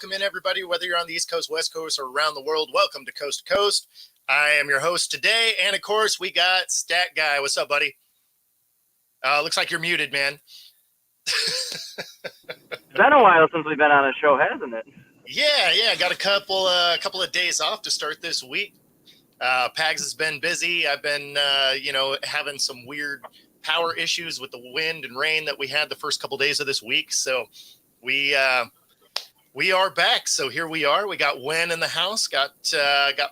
welcome in everybody, whether you're on the East Coast, West Coast, or around the world. Welcome to Coast to Coast. I am your host today, and of course, we got Stat Guy. What's up, buddy? Looks like you're muted, man. It's been a while since we've been on a show, hasn't it? Yeah. Got a couple of days off to start this week. Pags has been busy. I've been, having some weird power issues with the wind and rain that we had the first couple days of this week. So we are back. So here we are. We got Wen in the house. Got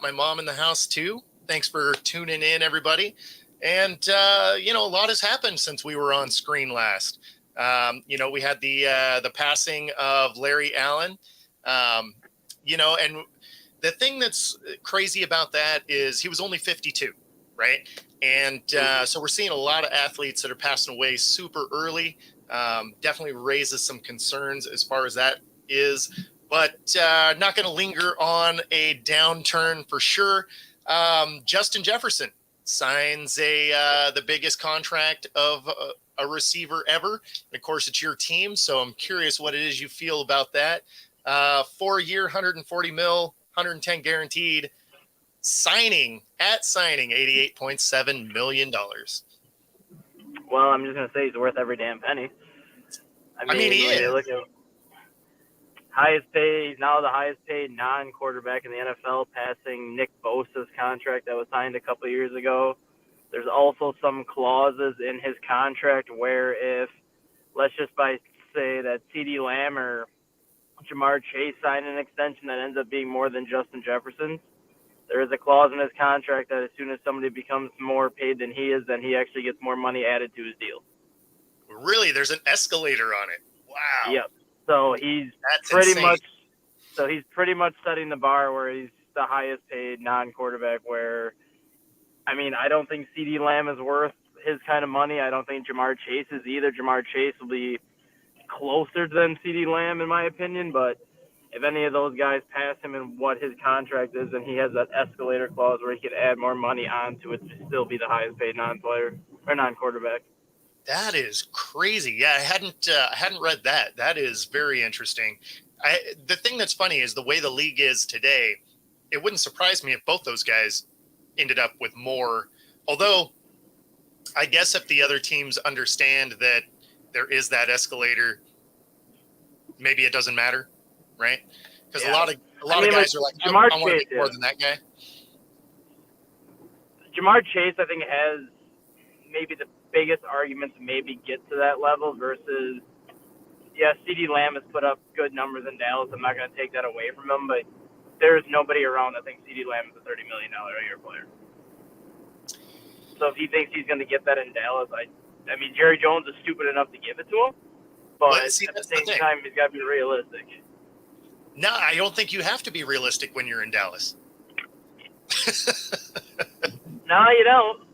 my mom in the house too. Thanks for tuning in, everybody. And a lot has happened since we were on screen last. We had the passing of Larry Allen. And the thing that's crazy about that is he was only 52, right? And so we're seeing a lot of athletes that are passing away super early. Definitely raises some concerns as far as that is, but not going to linger on a downturn for sure. Justin Jefferson signs the biggest contract of a receiver ever. And of course, it's your team, so I'm curious what it is you feel about that. 4-year, $140 million, 110 guaranteed, signing $88.7 million. Well, I'm just going to say he's worth every damn penny. I mean he is. You look at highest paid, he's now the highest paid non-quarterback in the NFL, passing Nick Bosa's contract that was signed a couple of years ago. There's also some clauses in his contract where if, let's just say that CeeDee Lamb or Ja'Marr Chase sign an extension that ends up being more than Justin Jefferson's, there is a clause in his contract that as soon as somebody becomes more paid than he is, then he actually gets more money added to his deal. Really? There's an escalator on it. Wow. Yep. So he's pretty much setting the bar where he's the highest paid non-quarterback where, I don't think CeeDee Lamb is worth his kind of money. I don't think Ja'Marr Chase is either. Ja'Marr Chase will be closer than CeeDee Lamb in my opinion, but if any of those guys pass him in what his contract is, and he has that escalator clause where he could add more money onto it to still be the highest paid non-player or non-quarterback. That is crazy. Yeah, I hadn't read that. That is very interesting. The thing that's funny is the way the league is today. It wouldn't surprise me if both those guys ended up with more. Although, I guess if the other teams understand that there is that escalator, maybe it doesn't matter, right? Because a lot of guys are like, I want to make more than that guy. Ja'Marr Chase, I think, has maybe the biggest argument to maybe get to that level versus, CeeDee Lamb has put up good numbers in Dallas. I'm not going to take that away from him, but there's nobody around that thinks CeeDee Lamb is a $30 million a year player. So if he thinks he's going to get that in Dallas, Jerry Jones is stupid enough to give it to him, but at the same time, he's got to be realistic. No, I don't think you have to be realistic when you're in Dallas. No, you don't.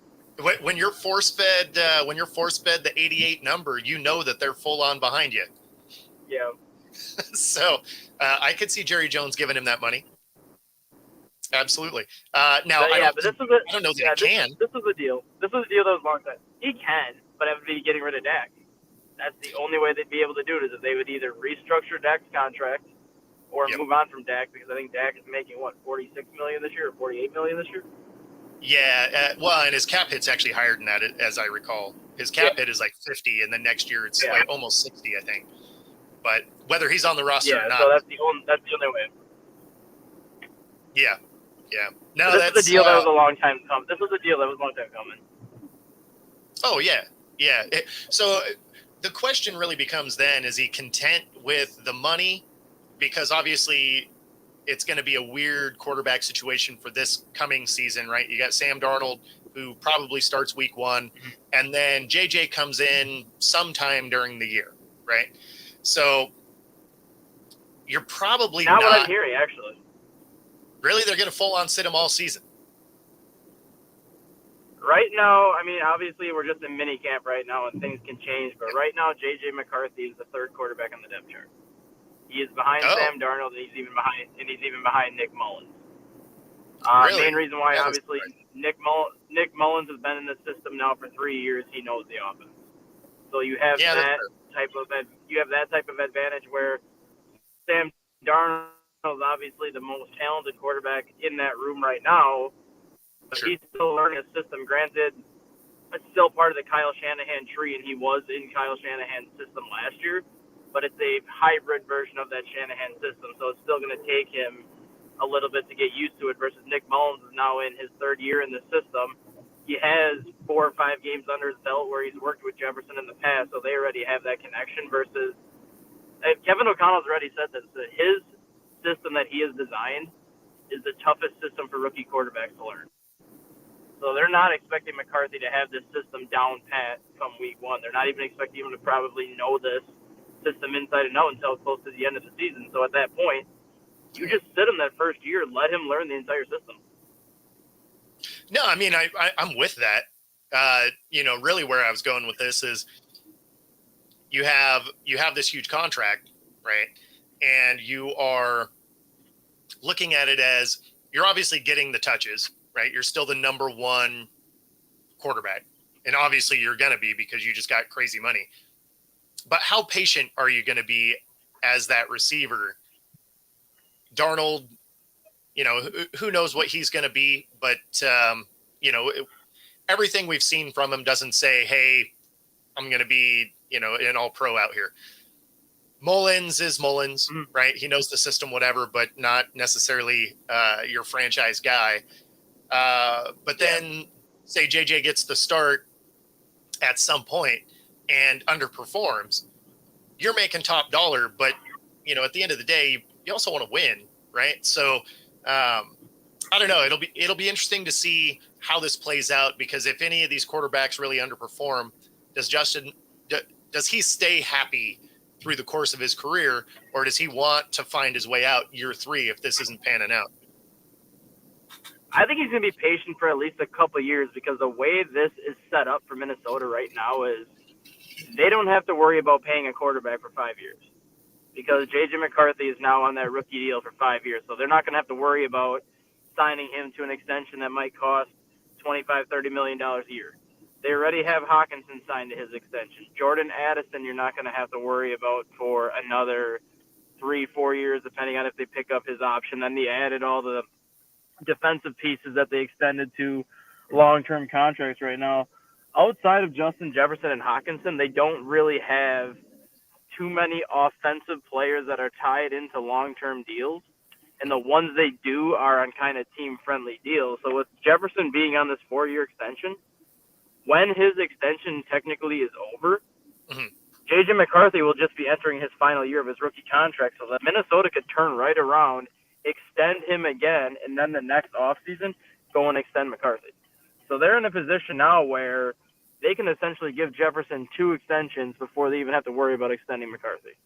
When you're force-fed the 88 number, you know that they're full on behind you. Yeah. So I could see Jerry Jones giving him that money. Absolutely. I don't know that he can. This was a deal. This was a deal that was a long time. He can, but it would be getting rid of Dak. That's the only way they'd be able to do it is if they would either restructure Dak's contract or move on from Dak, because I think Dak is making, $46 million this year or $48 million this year? Yeah, and his cap hit's actually higher than that, as I recall. His cap hit is like 50, and then next year it's like almost 60, I think. But whether he's on the roster or not. So that's the only way. Yeah. No, so this was a deal that was a long time coming. This was a deal that was a long time coming. Oh, yeah. So the question really becomes then, is he content with the money? Because obviously it's going to be a weird quarterback situation for this coming season, right? You got Sam Darnold, who probably starts week 1, and then JJ comes in sometime during the year, right? So you're probably not what I'm hearing, actually. Really? They're going to full-on sit him all season? Right now, obviously we're just in mini camp right now and things can change, but right now J.J. McCarthy is the third quarterback on the depth chart. He is behind Sam Darnold, and he's even behind Nick Mullins. Really? Main reason why, obviously, Nick Mullins has been in the system now for 3 years. He knows the offense, so you have that type of advantage where Sam Darnold is obviously the most talented quarterback in that room right now, but Sure. he's still learning a system. Granted, it's still part of the Kyle Shanahan tree, and he was in Kyle Shanahan's system last year, but it's a hybrid version of that Shanahan system, so it's still going to take him a little bit to get used to it, versus Nick Mullins is now in his third year in the system. He has 4 or 5 games under his belt where he's worked with Jefferson in the past, so they already have that connection, versus Kevin O'Connell's already said this, that his system that he has designed is the toughest system for rookie quarterbacks to learn. So they're not expecting McCarthy to have this system down pat come week one. They're not even expecting him to probably know this system inside and out until close to the end of the season. So at that point, you just sit him that first year, let him learn the entire system. No, I mean, I'm with that. Really where I was going with this is you have this huge contract, right? And you are looking at it as you're obviously getting the touches, right? You're still the number one quarterback. And obviously you're going to be, because you just got crazy money. But how patient are you going to be as that receiver? Darnold, who knows what he's going to be, but, everything we've seen from him doesn't say, hey, I'm going to be, an all-pro out here. Mullins is Mullins, right? He knows the system, whatever, but not necessarily your franchise guy. But then say JJ gets the start at some point and underperforms, you're making top dollar, but at the end of the day, you also want to win, right? So I don't know. It'll be interesting to see how this plays out, because if any of these quarterbacks really underperform, does he stay happy through the course of his career, or does he want to find his way out year 3 if this isn't panning out? I think he's going to be patient for at least a couple of years, because the way this is set up for Minnesota right now is they don't have to worry about paying a quarterback for 5 years, because J.J. McCarthy is now on that rookie deal for 5 years. So they're not going to have to worry about signing him to an extension that might cost $25-30 million a year. They already have Hawkinson signed to his extension. Jordan Addison, you're not going to have to worry about for another 3-4 years, depending on if they pick up his option. Then they added all the defensive pieces that they extended to long-term contracts right now. Outside of Justin Jefferson and Hawkinson, they don't really have too many offensive players that are tied into long-term deals, and the ones they do are on kind of team-friendly deals. So with Jefferson being on this 4-year extension, when his extension technically is over, J.J. McCarthy will just be entering his final year of his rookie contract, so that Minnesota could turn right around, extend him again, and then the next offseason go and extend McCarthy. So they're in a position now where they can essentially give Jefferson 2 extensions before they even have to worry about extending McCarthy.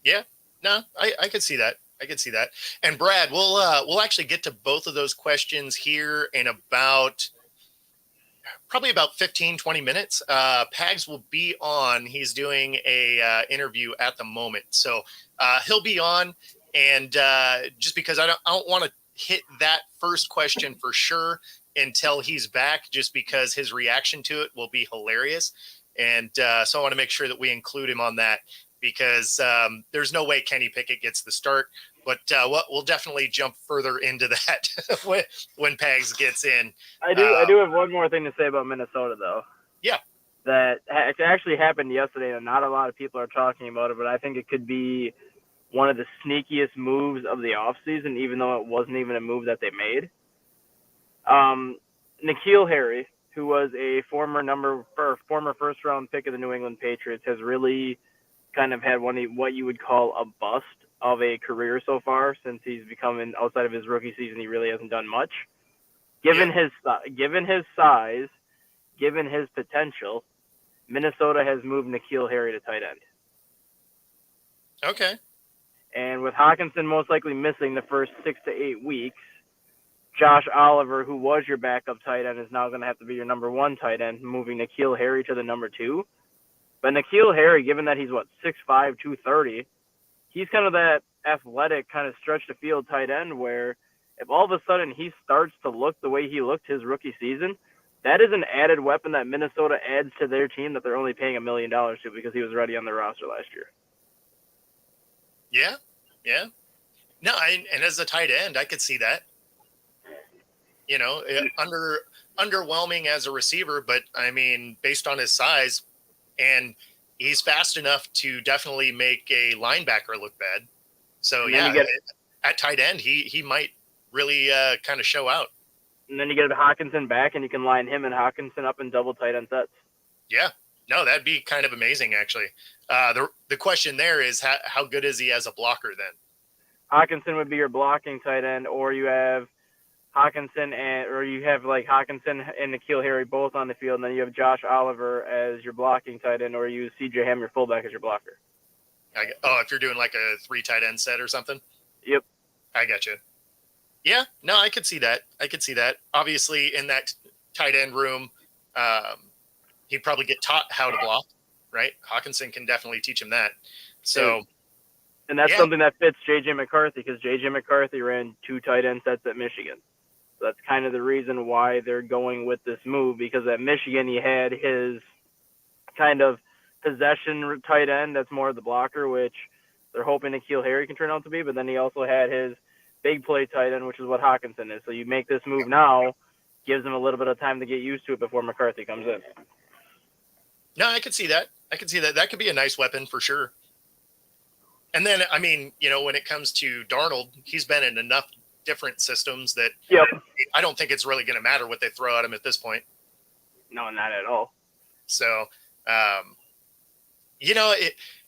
Yeah, no, I could see that. I could see that. And Brad, we'll actually get to both of those questions here in probably about 15-20 minutes. Pags will be on. He's doing a interview at the moment, so he'll be on. And just because I don't want to hit that first question for sure until he's back, just because his reaction to it will be hilarious. And so I want to make sure that we include him on that, because there's no way Kenny Pickett gets the start. But we'll definitely jump further into that when Pags gets in. I do have one more thing to say about Minnesota, though. Yeah. That it actually happened yesterday, and not a lot of people are talking about it, but I think it could be one of the sneakiest moves of the offseason, even though it wasn't even a move that they made. N'Keal Harry, who was a former first-round pick of the New England Patriots, has really kind of had what you would call a bust of a career so far, since he's becoming, outside of his rookie season, he really hasn't done much. Given his size, given his potential, Minnesota has moved N'Keal Harry to tight end. Okay. And with Hawkinson most likely missing the first 6 to 8 weeks, Josh Oliver, who was your backup tight end, is now going to have to be your number 1 tight end, moving N'Keal Harry to the number 2. But N'Keal Harry, given that he's 6'5", 230, he's kind of that athletic, kind of stretch the field tight end, where if all of a sudden he starts to look the way he looked his rookie season, that is an added weapon that Minnesota adds to their team that they're only paying $1 million to, because he was already on their roster last year. Yeah. Yeah. No, and as a tight end, I could see that. Underwhelming as a receiver, but I mean, based on his size, and he's fast enough to definitely make a linebacker look bad. So yeah, at tight end, he might really kind of show out. And then you get Hawkinson back, and you can line him and Hawkinson up in double tight end sets. Yeah, no, that'd be kind of amazing, actually. The question there is how good is he as a blocker then? Hawkinson would be your blocking tight end, or you have Hawkinson Hawkinson and N'Keal Harry both on the field, and then you have Josh Oliver as your blocking tight end, or you use CJ Ham, your fullback, as your blocker. If you're doing like a 3 tight end set or something? Yep. I got you. Yeah, no, I could see that. Obviously, in that tight end room, he'd probably get taught how to block, right? Hawkinson can definitely teach him that. So, and that's something that fits J.J. McCarthy, because J.J. McCarthy ran 2 tight end sets at Michigan. So that's kind of the reason why they're going with this move, because at Michigan he had his kind of possession tight end that's more of the blocker, which they're hoping N'Keal Harry can turn out to be, but then he also had his big play tight end, which is what Hawkinson is. So you make this move now, gives them a little bit of time to get used to it before McCarthy comes in. No, I could see that. That could be a nice weapon for sure. And then, I mean, when it comes to Darnold, he's been in enough different systems that I don't think it's really going to matter what they throw at him at this point. No, not at all. So,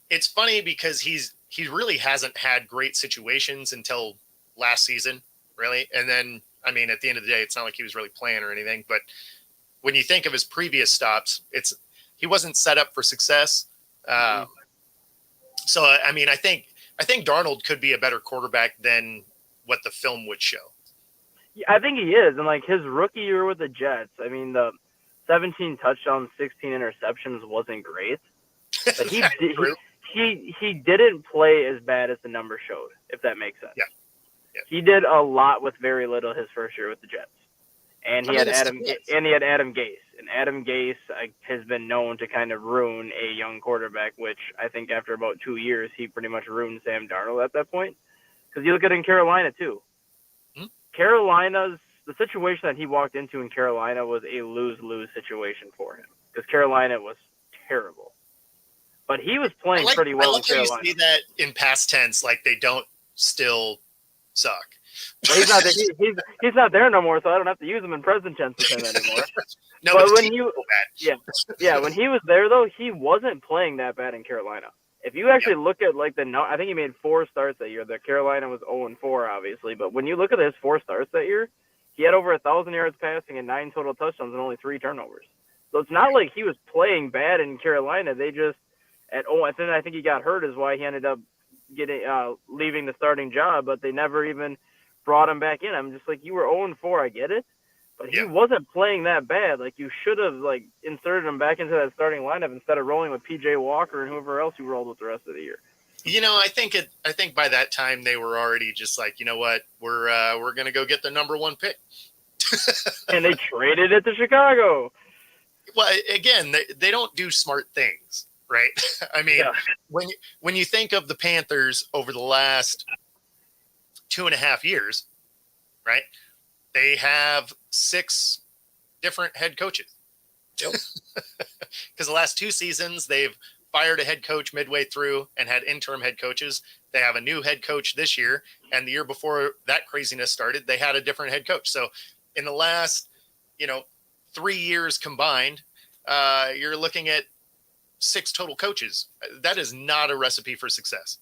it's funny because he really hasn't had great situations until last season, really. And then, I mean, at the end of the day, it's not like he was really playing or anything. But when you think of his previous stops, he wasn't set up for success. So, I mean, I think Darnold could be a better quarterback than what the film would show. Yeah, I think he is. And like his rookie year with the Jets, I mean, the 17 touchdowns, 16 interceptions wasn't great. But he didn't play as bad as the numbers showed, if that makes sense. Yeah. He did a lot with very little his first year with the Jets. And he had Adam Gase. And Adam Gase has been known to kind of ruin a young quarterback, which I think after about 2 years, he pretty much ruined Sam Darnold at that point. Because you look at it in Carolina, too. The situation that he walked into in Carolina was a lose-lose situation for him. Because Carolina was terrible. But he was playing pretty well in Carolina. You see that in past tense, like they don't still suck. Well, he's not there no more, so I don't have to use him in present tense with him anymore. No, but when when he was there though, he wasn't playing that bad in Carolina. If you actually look at I think he made 4 starts that year. The Carolina was 0-4, obviously, but when you look at his 4 starts that year, he had over 1,000 yards passing and 9 total touchdowns and only 3 turnovers. So it's not like he was playing bad in Carolina. They just I think he got hurt is why he ended up leaving the starting job, but they never even brought him back in. I'm just like, you were 0-4, I get it, but he wasn't playing that bad. Like, you should have inserted him back into that starting lineup instead of rolling with PJ Walker and whoever else you rolled with the rest of the year. I think by that time they were already just like, you know what, we're gonna go get the number 1 pick, and they traded it to Chicago. Well, again, they don't do smart things, right? I mean, when you think of the Panthers over the last 2.5 years, right? They have 6 different head coaches. Because the last 2 seasons, they've fired a head coach midway through and had interim head coaches. They have a new head coach this year. And the year before that craziness started, they had a different head coach. So in the last, 3 years combined, you're looking at 6 total coaches. That is not a recipe for success.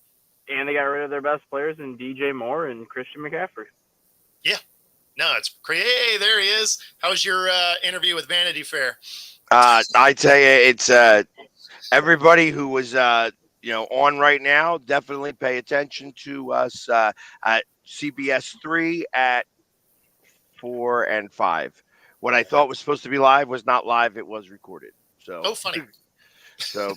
And they got rid of their best players in DJ Moore and Christian McCaffrey. Yeah. No, it's crazy. Hey, there he is. How's your interview with Vanity Fair? I tell you, it's everybody who was on right now. Definitely pay attention to us at CBS 3 at 4 and 5. What I thought was supposed to be live was not live. It was recorded. So funny. So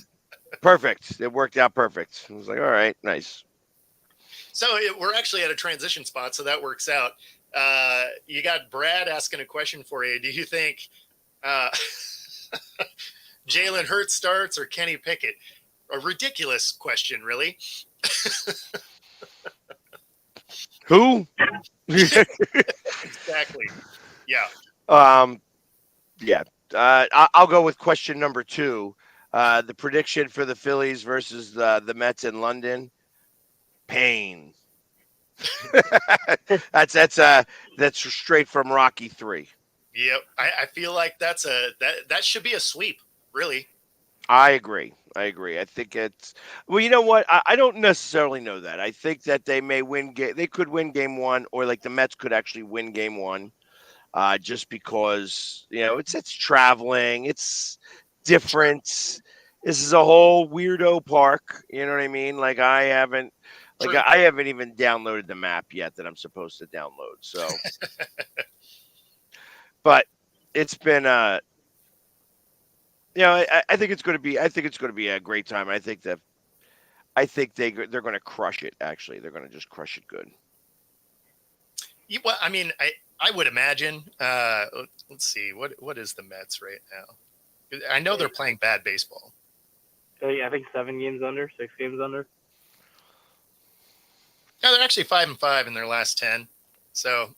perfect. It worked out perfect. I was like, all right, nice. So we're actually at a transition spot, so that works out. You got Brad asking a question for you. Do you think Jalen Hurts starts or Kenny Pickett? A ridiculous question, really. Who? Exactly. Yeah. Yeah. I'll go with question number 2. The prediction for the Phillies versus the Mets in London. Pain. That's straight from Rocky 3. Yep. I feel like that should be a sweep, really. I agree. I think it's well. You know what? I don't necessarily know that. I think that they may win. They could win game 1, or like the Mets could actually win game 1. Just because it's traveling, it's different. This is a whole weirdo park. You know what I mean? Like True. I haven't even downloaded the map yet that I'm supposed to download. So, but it's been I think it's going to be. I think it's going to be a great time. I think they're going to crush it. Actually, they're going to just crush it good. Well, I mean, I would imagine. Let's see. What is the Mets right now? I know they're playing bad baseball. I think 7 games under, 6 games under. Yeah, they're actually 5-5 in their last 10. So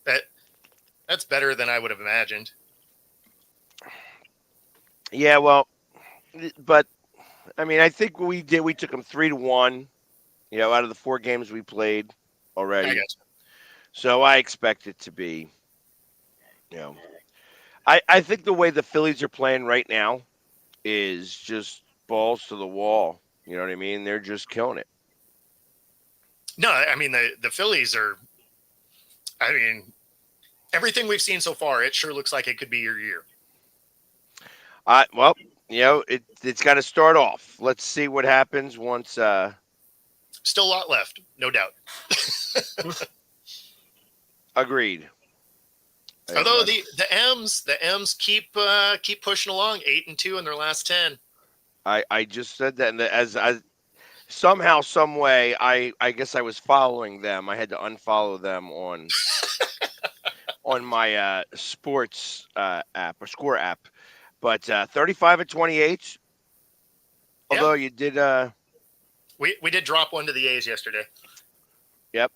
that's better than I would have imagined. Yeah, well, but I mean, I think we took them 3-1. Out of the 4 games we played already. I guess. So I expect it to be, I think the way the Phillies are playing right now is just balls to the wall. You know what I mean? They're just killing it. No, I mean the Phillies are. I mean, everything we've seen so far, it sure looks like it could be your year. Well, it's got to start off. Let's see what happens once. Still a lot left, no doubt. Agreed. Although the M's keep pushing along, 8-2 in their last 10. I just said that, and as I somehow, some way, I guess I was following them. I had to unfollow them on my sports app or score app. But 35-28. Although you did, we did drop one to the A's yesterday. Yep,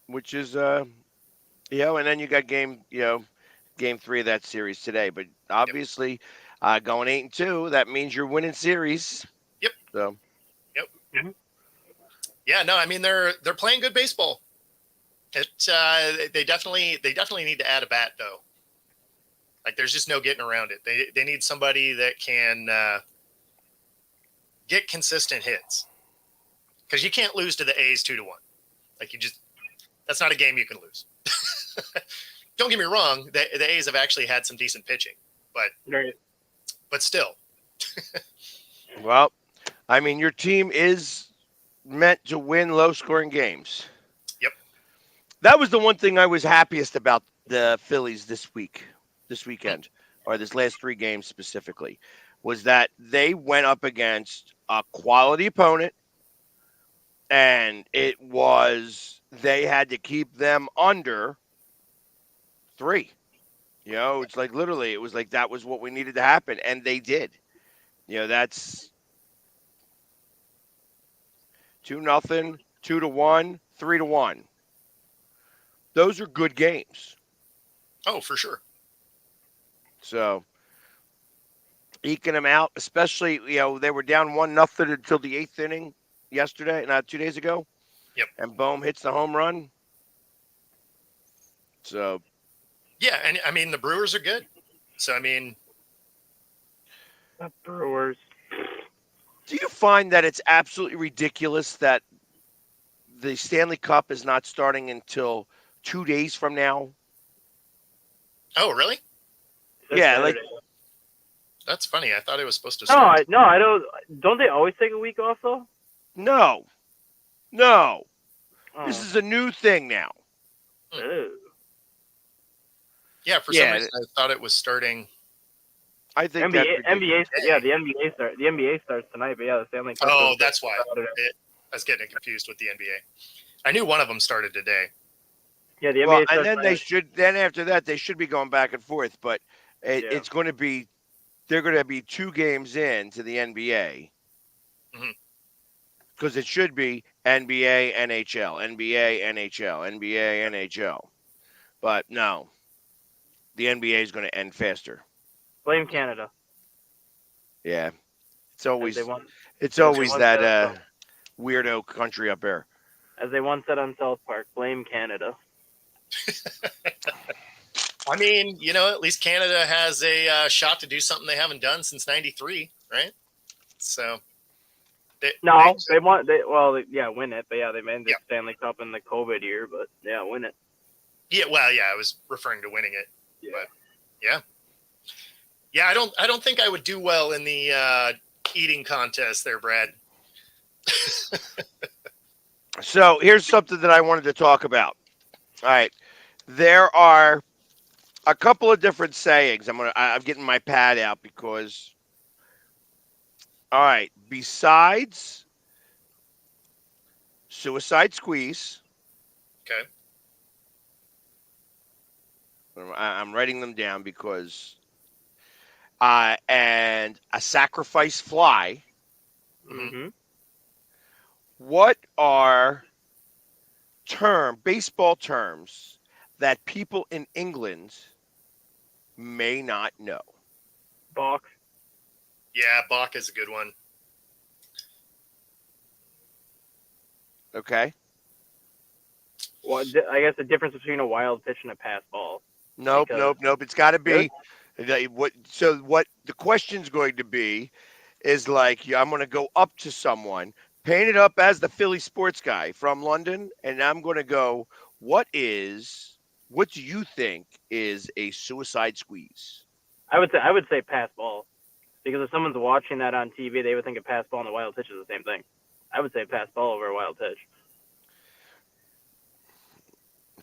which is and then you got game 3 of that series today. But obviously, going 8-2, that means you're winning series. Yep. So. Yep. Mm-hmm. Yeah. No, I mean they're playing good baseball. They definitely need to add a bat though. Like there's just no getting around it. They need somebody that can get consistent hits, because you can't lose to the A's 2-1. Like that's not a game you can lose. Don't get me wrong, the A's have actually had some decent pitching, but still. Well, I mean, your team is meant to win low-scoring games. Yep. That was the one thing I was happiest about the Phillies this weekend, or this last 3 games specifically, was that they went up against a quality opponent, and they had to keep them under 3. It's like literally, it was like that was what we needed to happen, and they did. That's 2-0, 2-1, 3-1. Those are good games. Oh, for sure. So eking them out, especially they were down 1-0 until the 8th inning yesterday, not 2 days ago. Yep. And Bohm hits the home run. So. Yeah, and I mean the Brewers are good. So I mean, the Brewers. Do you find that it's absolutely ridiculous that the Stanley Cup is not starting until 2 days from now? Oh, really? Yeah, like that's funny. I thought it was supposed to start. No, I don't. Don't they always take a week off though? No. Oh. This is a new thing now. Yeah, for some reason I thought it was starting. I think NBA. Yeah, the NBA starts. The NBA starts tonight, but yeah, the Stanley Cup. Oh, that's why. I was getting confused with the NBA. I knew one of them started today. Yeah, the NBA. And then Then after that, they should be going back and forth. But it's going to be. They're going to be 2 games into the NBA. Mm-hmm. because it should be NBA, NHL, NBA, NHL, NBA, NHL. But no, the NBA is going to end faster. Blame Canada, Yeah, it's as they always once it's as they always once that said on, weirdo country up there. as they once said on South Park. Blame Canada. I mean, at least Canada has a shot to do something they haven't done since '93, right? So, No, they want win it, but they made the Yeah. Stanley Cup in the COVID year, but win it. I was referring to winning it, but yeah, I don't think I would do well in the eating contest there, Brad. So here's something that I wanted to talk about. All right, there are a couple of different sayings. I'm getting my pad out because. All right, besides suicide squeeze, Okay. I'm writing them down because, and a sacrifice fly. Mm-hmm. What are baseball terms that people in England may not know? Balk. Yeah, Bach is a good one. Okay. Well, I guess the difference between a wild pitch and a pass ball. Nope. It's got to be what the question's going to be is like I'm going to go up to someone, paint it up as the Philly sports guy from London, and I'm going to go, what do you think is a suicide squeeze? I would say pass ball, because if someone's watching that on TV, they would think a pass ball and a wild pitch is the same thing. I would say pass ball over a wild pitch.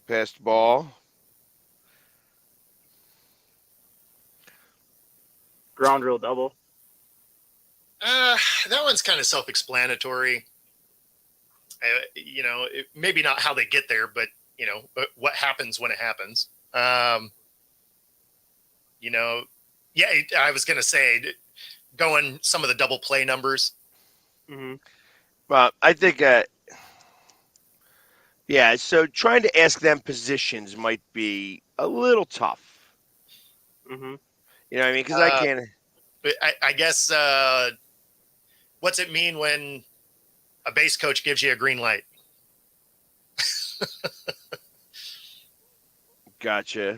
Passed ball. Ground rule double. That one's kind of self-explanatory. Maybe not how they get there, but what happens when it happens. I was gonna say going some of the double play numbers. Mm-hmm. Well, I think, so trying to ask them positions might be a little tough. Mm-hmm. You know what I mean? Because I can't. But I guess, what's it mean when a base coach gives you a green light? Gotcha.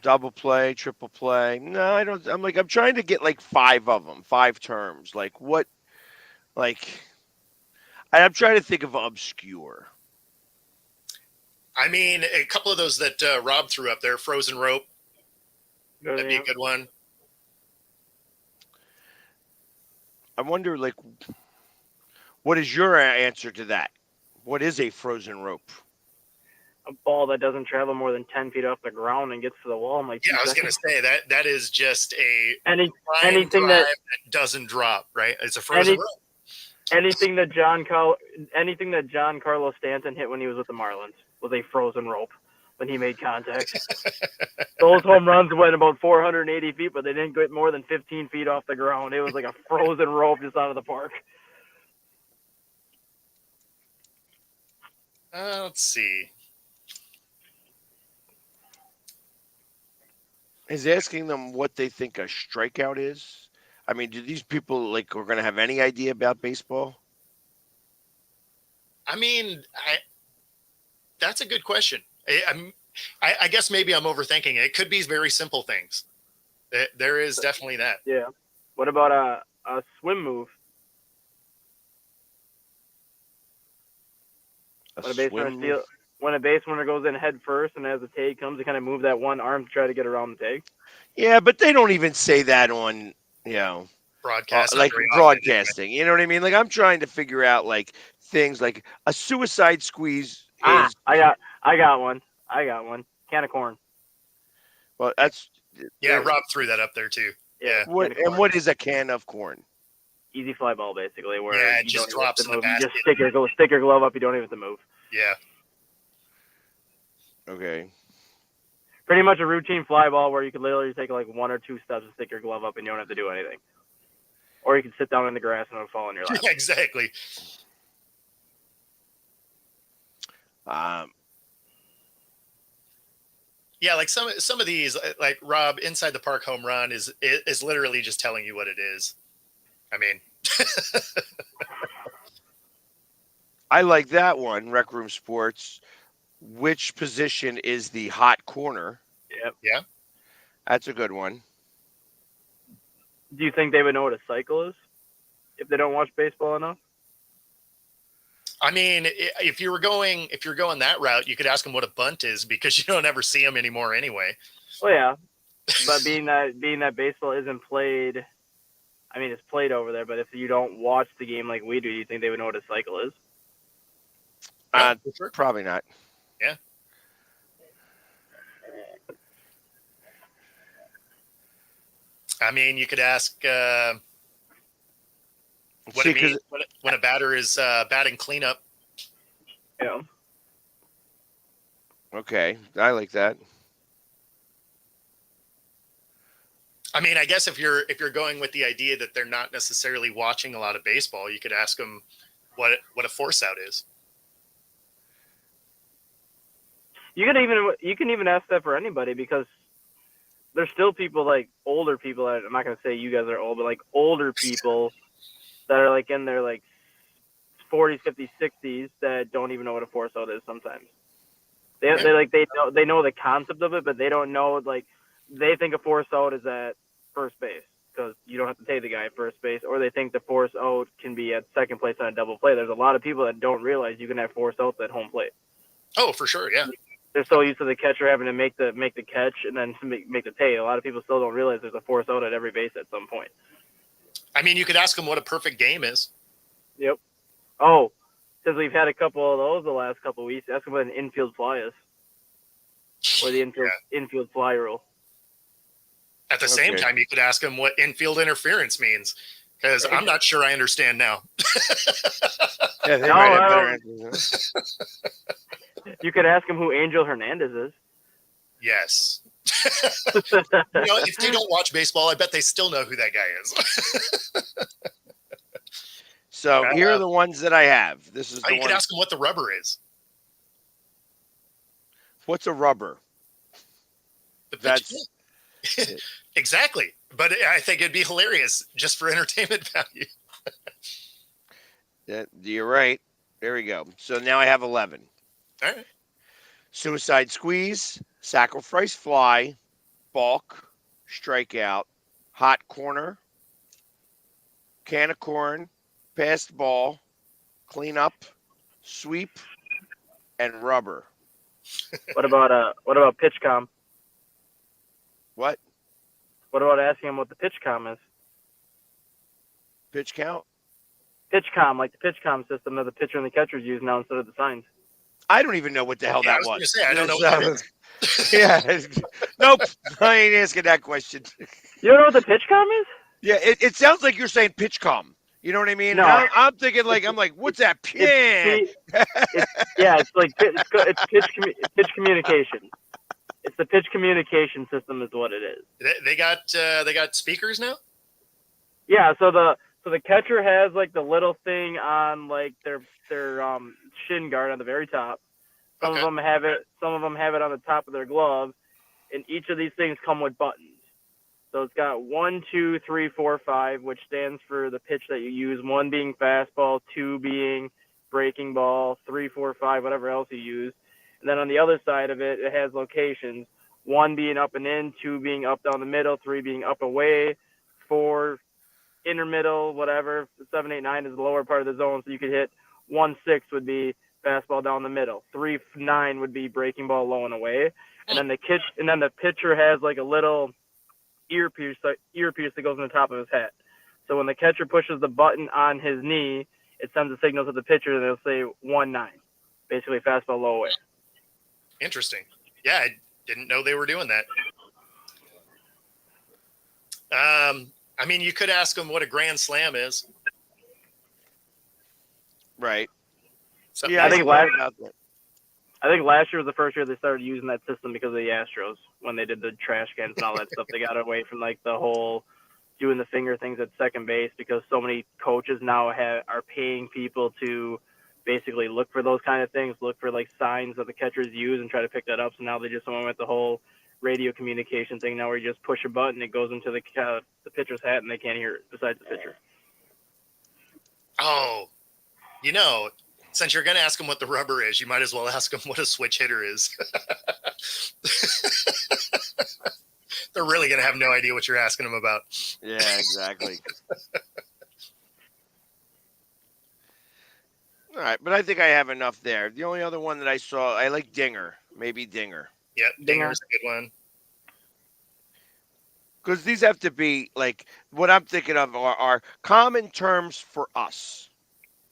Double play, triple play. No, I don't. I'm trying to get like 5 of them, 5 terms. Like what? Like, I'm trying to think of obscure. I mean, a couple of those that Rob threw up there, frozen rope. That'd be a good one. I wonder, like, what is your answer to that? What is a frozen rope? A ball that doesn't travel more than 10 feet off the ground and gets to the wall in like 2 Yeah, I was going seconds. to say that is just a anything drive that doesn't drop, right? It's a frozen rope. anything that Giancarlo Stanton hit when he was with the Marlins was a frozen rope when he made contact. Those home runs went about 480 feet, but they didn't get more than 15 feet off the ground. It was like a frozen rope just out of the park. Let's see. Is asking them what they think a strikeout is. I mean, do these people are going to have any idea about baseball? I mean, that's a good question. I guess maybe I'm overthinking it. It could be very simple things. There is definitely that. Yeah. What about a swim move? When a base runner goes in head first and as the tag comes, they kind of move that one arm to try to get around the tag. Yeah, but they don't even say that on, broadcasting. You know what I mean? Like, I'm trying to figure out things like a suicide squeeze is. I got one. Can of corn. Well, that's. Yeah, Rob threw that up there too. Yeah. What is a can of corn? Easy fly ball, basically. Where it just drops in the basket. You just stick your glove up. You don't even have to move. Yeah. Okay. Pretty much a routine fly ball where you could literally take like 1 or 2 steps and stick your glove up and you don't have to do anything. or you can sit down in the grass and it'll fall in your lap. Exactly. Yeah, like some of these, like Rob, Inside the Park home run is literally just telling you what it is. I mean, I like that one. Rec Room Sports. Which position is the hot corner? Yep. Yeah. That's a good one. Do you think they would know what a cycle is if they don't watch baseball enough? I mean, if you're going that route, you could ask them what a bunt is because you don't ever see them anymore anyway. Well, yeah, but being that baseball isn't played, I mean, it's played over there. But if you don't watch the game like we do you think they would know what a cycle is? Sure. Probably not. Yeah. I mean, you could ask what it means when a batter is batting cleanup. Yeah. Okay, I like that. I mean, I guess if you're going with the idea that they're not necessarily watching a lot of baseball, you could ask them what a force out is. You can even ask that for anybody because there's still people like older people. I'm not gonna say you guys are old, but like older people that are like in their like 40s, 50s, 60s that don't even know what a force out is sometimes. They know the concept of it, but they don't know, like, they think a force out is at first base because you don't have to take the guy at first base, or they think the force out can be at second place on a double play. There's a lot of people that don't realize you can have force outs at home plate. Oh, for sure, yeah. They're so used to the catcher having to make the catch and then make the take. A lot of people still don't realize there's a force out at every base at some point. I mean, you could ask them what a perfect game is. Yep. Oh, since we've had a couple of those the last couple of weeks, ask them what an infield fly is, or the infield fly rule. At the same time, you could ask them what infield interference means, because I'm not sure I understand now. Yeah, they might have better answers. You could ask them who Angel Hernandez is. Yes. If they don't watch baseball, I bet they still know who that guy is. So here are the ones that I have. This is you could ask them what the rubber is. What's a rubber? That's exactly. But I think it'd be hilarious just for entertainment value. You're right. There we go. So now I have 11. All right. Suicide squeeze, sacrifice fly, balk, strikeout, hot corner, can of corn, passed ball, cleanup, sweep, and rubber. What about pitch com? What? What about asking them what the pitch com is? Pitch count? Pitch com, like the pitch com system that the pitcher and the catchers use now instead of the signs. I don't even know what the hell that was. I was going to say, I don't know what that is. Yeah. Nope. I ain't asking that question. You don't know what the pitch com is? Yeah, it sounds like you're saying pitch com. You know what I mean? No. I'm thinking what's that? It's like it's pitch communication. It's the pitch communication system is what it is. They got speakers now? Yeah, so the catcher has like the little thing on like their shin guard on the very top. Some of them have it on the top of their glove, and each of these things come with buttons. So it's got 1, 2, 3, 4, 5, which stands for the pitch that you use. 1 being fastball, 2 being breaking ball, 3, 4, 5, whatever else you use. And then on the other side of it, it has locations. 1 being up and in, 2 being up down the middle, 3 being up away, 4 inner middle, whatever. 7, 8, 9 is the lower part of the zone, so you could hit 1, 6 would be fastball down the middle. 3, 9 would be breaking ball low and away. And then the pitcher has like a little earpiece that goes on the top of his head. So when the catcher pushes the button on his knee, it sends a signal to the pitcher and it'll say 1-9, basically fastball low away. Interesting. Yeah, I didn't know they were doing that. I mean, you could ask them what a grand slam is. Right. So, yeah, I think last year was the first year they started using that system because of the Astros when they did the trash cans and all that stuff. They got away from like the whole doing the finger things at second base because so many coaches now are paying people to basically look for those kind of things, look for like signs that the catchers use and try to pick that up. So now they just went with the whole radio communication thing now where you just push a button, it goes into the pitcher's hat and they can't hear it besides the pitcher. Oh, since you're going to ask him what the rubber is, you might as well ask him what a switch hitter is. They're really going to have no idea what you're asking them about. Yeah, exactly. All right, but I think I have enough there. The only other one that I saw, I like Dinger. Maybe Dinger. Yeah, Dinger's a good one. Because these have to be, like, what I'm thinking of are common terms for us.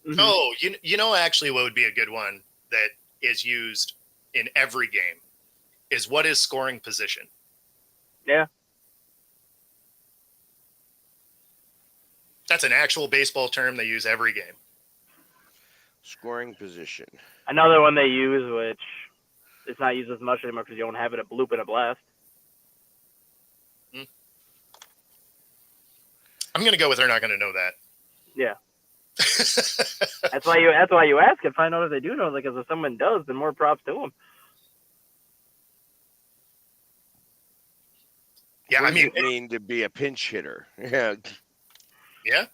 Mm-hmm. Oh, actually what would be a good one that is used in every game is what is scoring position? Yeah. That's an actual baseball term they use every game. Scoring position. Another one they use, which it's not used as much anymore because you don't have it a bloop and a blast. I'm going to go with they're not going to know that. Yeah. That's why you ask and find out if they do know. Like, if someone does, then more props to them. Yeah, What I mean, does it mean to be a pinch hitter? Yeah. Yeah.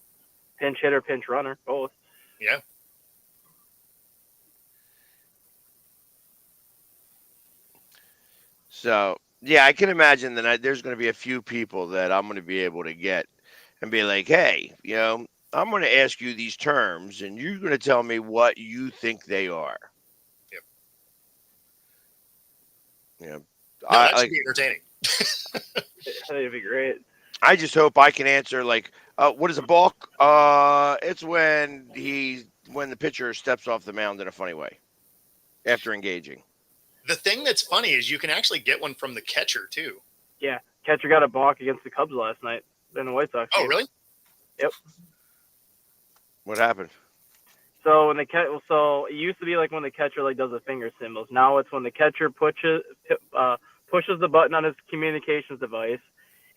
Pinch hitter, pinch runner, both. Yeah. So, yeah, I can imagine that there's going to be a few people that I'm going to be able to get and be like, hey, I'm going to ask you these terms, and you're going to tell me what you think they are. Yep. Yeah. No, that should be entertaining. I think it'd be great. I just hope I can answer like, what is a balk? It's when the pitcher steps off the mound in a funny way after engaging. The thing that's funny is you can actually get one from the catcher too. Yeah, catcher got a balk against the Cubs last night in the White Sox Oh, game. really? Yep. What happened? So when so it used to be like when the catcher like does the finger symbols. Now it's when the catcher pushes the button on his communications device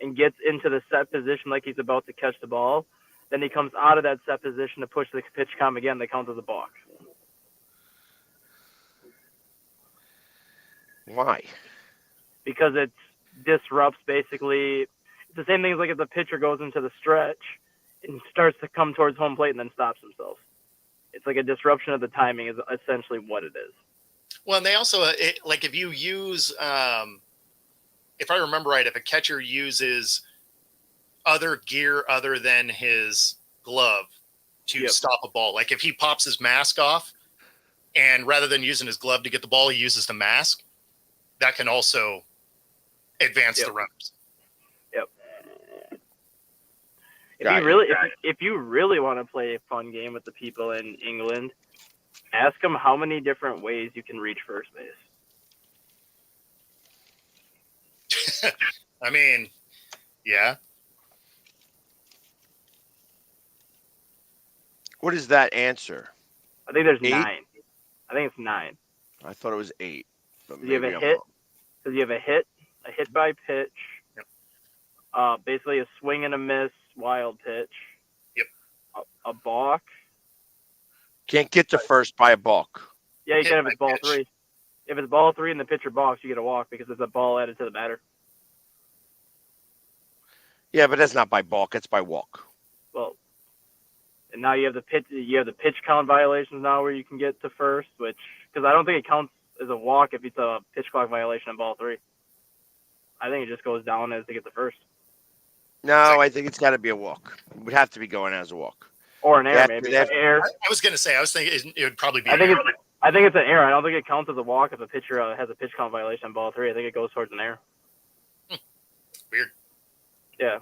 and gets into the set position like he's about to catch the ball. Then he comes out of that set position to push the pitch comm again. That counts as a balk. Why? Because it disrupts basically. It's the same thing as like if the pitcher goes into the stretch and starts to come towards home plate and then stops himself. It's like a disruption of the timing is essentially what it is. Well, and they also like if you use, if I remember right, if a catcher uses other gear other than his glove to stop a ball, like if he pops his mask off and rather than using his glove to get the ball, he uses the mask, that can also advance the runners. Yep. If you really want to play a fun game with the people in England, ask them how many different ways you can reach first base. I mean, yeah. What is that answer? I think there's 8? 9. I think it's 9. I thought it was 8. But You have maybe a I'm hit. wrong. Because you have a hit by pitch, basically a swing and a miss, wild pitch. Yep. A balk. Can't get to first by a balk. Yeah, you Hit can if by it's ball pitch. 3. If it's ball 3 and the pitcher balks, you get a walk because it's a ball added to the batter. Yeah, but that's not by balk. It's by walk. Well, and now you have the pitch count violations now where you can get to first, which because I don't think it counts as a walk if it's a pitch clock violation on ball 3. I think it just goes down as to get the first No, I think it's got to be a walk. It would have to be going as a walk. or an error That- maybe. that- Error. I was going to say, I was thinking it would probably be. I think it's an error. I don't think it counts as a walk if a pitcher has a pitch count violation on ball 3. I think it goes towards an error. Weird. Yeah.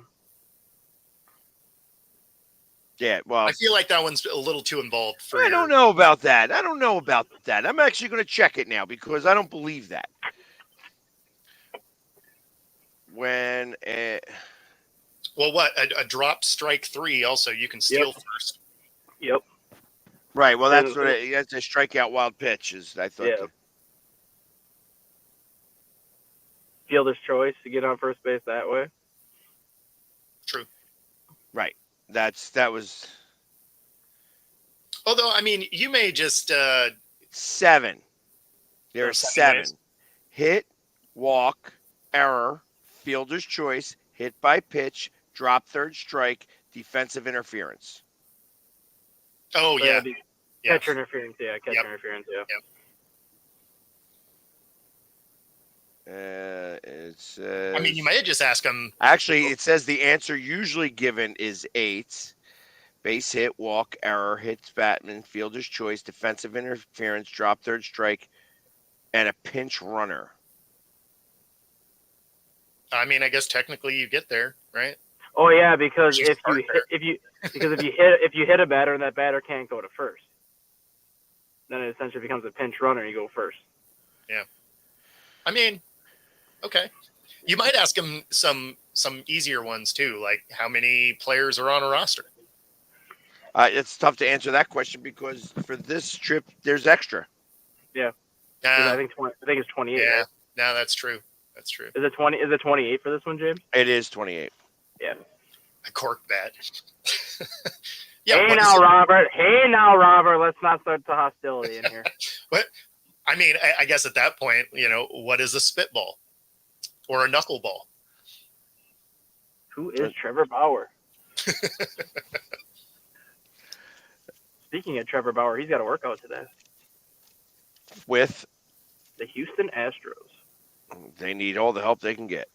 Yeah, well, I feel like that one's a little too involved for. I don't know about that. I'm actually going to check it now because I don't believe that. When Well, what a dropped strike 3? Also, you can steal first. Yep. right, well that's that's a strikeout wild pitch. Is I thought. Yeah. Fielder's choice to get on first base that way. True. Right. That was Although, I mean, you may just 7. There there are are 7 ways. 7. Hit, walk, error, fielder's choice, hit by pitch, drop third strike, defensive interference. Oh So yeah, that'd be yeah, catcher interference. Yeah, catcher Yep. interference. Yeah. It I mean, you says may just ask them. actually it says the answer usually given is 8. Base hit, walk, error, hits Batman, fielder's choice, defensive interference, drop third strike, and a pinch runner. I mean, I guess technically you get there, right? Oh yeah, because You if start you there. hit, if you hit a batter and that batter can't go to first, then it essentially becomes a pinch runner. And you go first. I mean, okay. You might ask them some easier ones too, like how many players are on a roster. It's tough to answer that question because for this trip there's extra. 'Cause I Uh, think it's 28. yeah, Right? no, that's true. That's true. Is it 20? Is it 28 for this one, James? It is 28. Yeah. I corked that. Yeah. Hey what is now, it? Robert. Hey now, Robert. Let's not start the hostility in here. I mean, I guess at that point, what is a spitball or a knuckleball? Who is Trevor Bauer? Speaking of Trevor Bauer, he's got a workout today. With The Houston Astros. they need all the help they can get.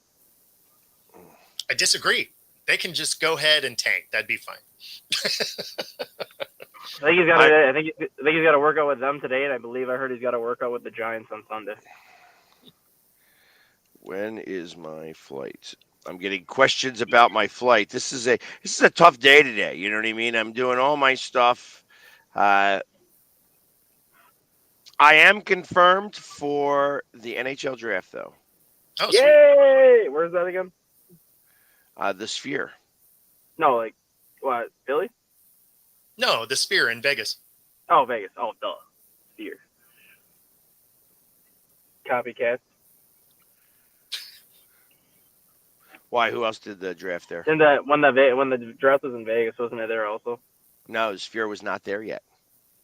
I disagree. They can just go ahead and tank. That'd be fine. I think he's got. I think he's got a workout with them today, and I believe I heard he's got a workout with the Giants on Sunday. When is my flight? I'm getting questions about my flight. This is a tough day today. You know what I mean? I'm doing all my stuff. I am confirmed for the NHL draft, though. Oh, sweet. Yay! Where's that again? The Sphere. No, like what? Philly? No, the Sphere in Vegas. Oh, Vegas. Oh, duh. Sphere. Copycat. Why? Who else did the draft there? And when the draft was in Vegas, wasn't it there also? No, the Sphere was not there yet.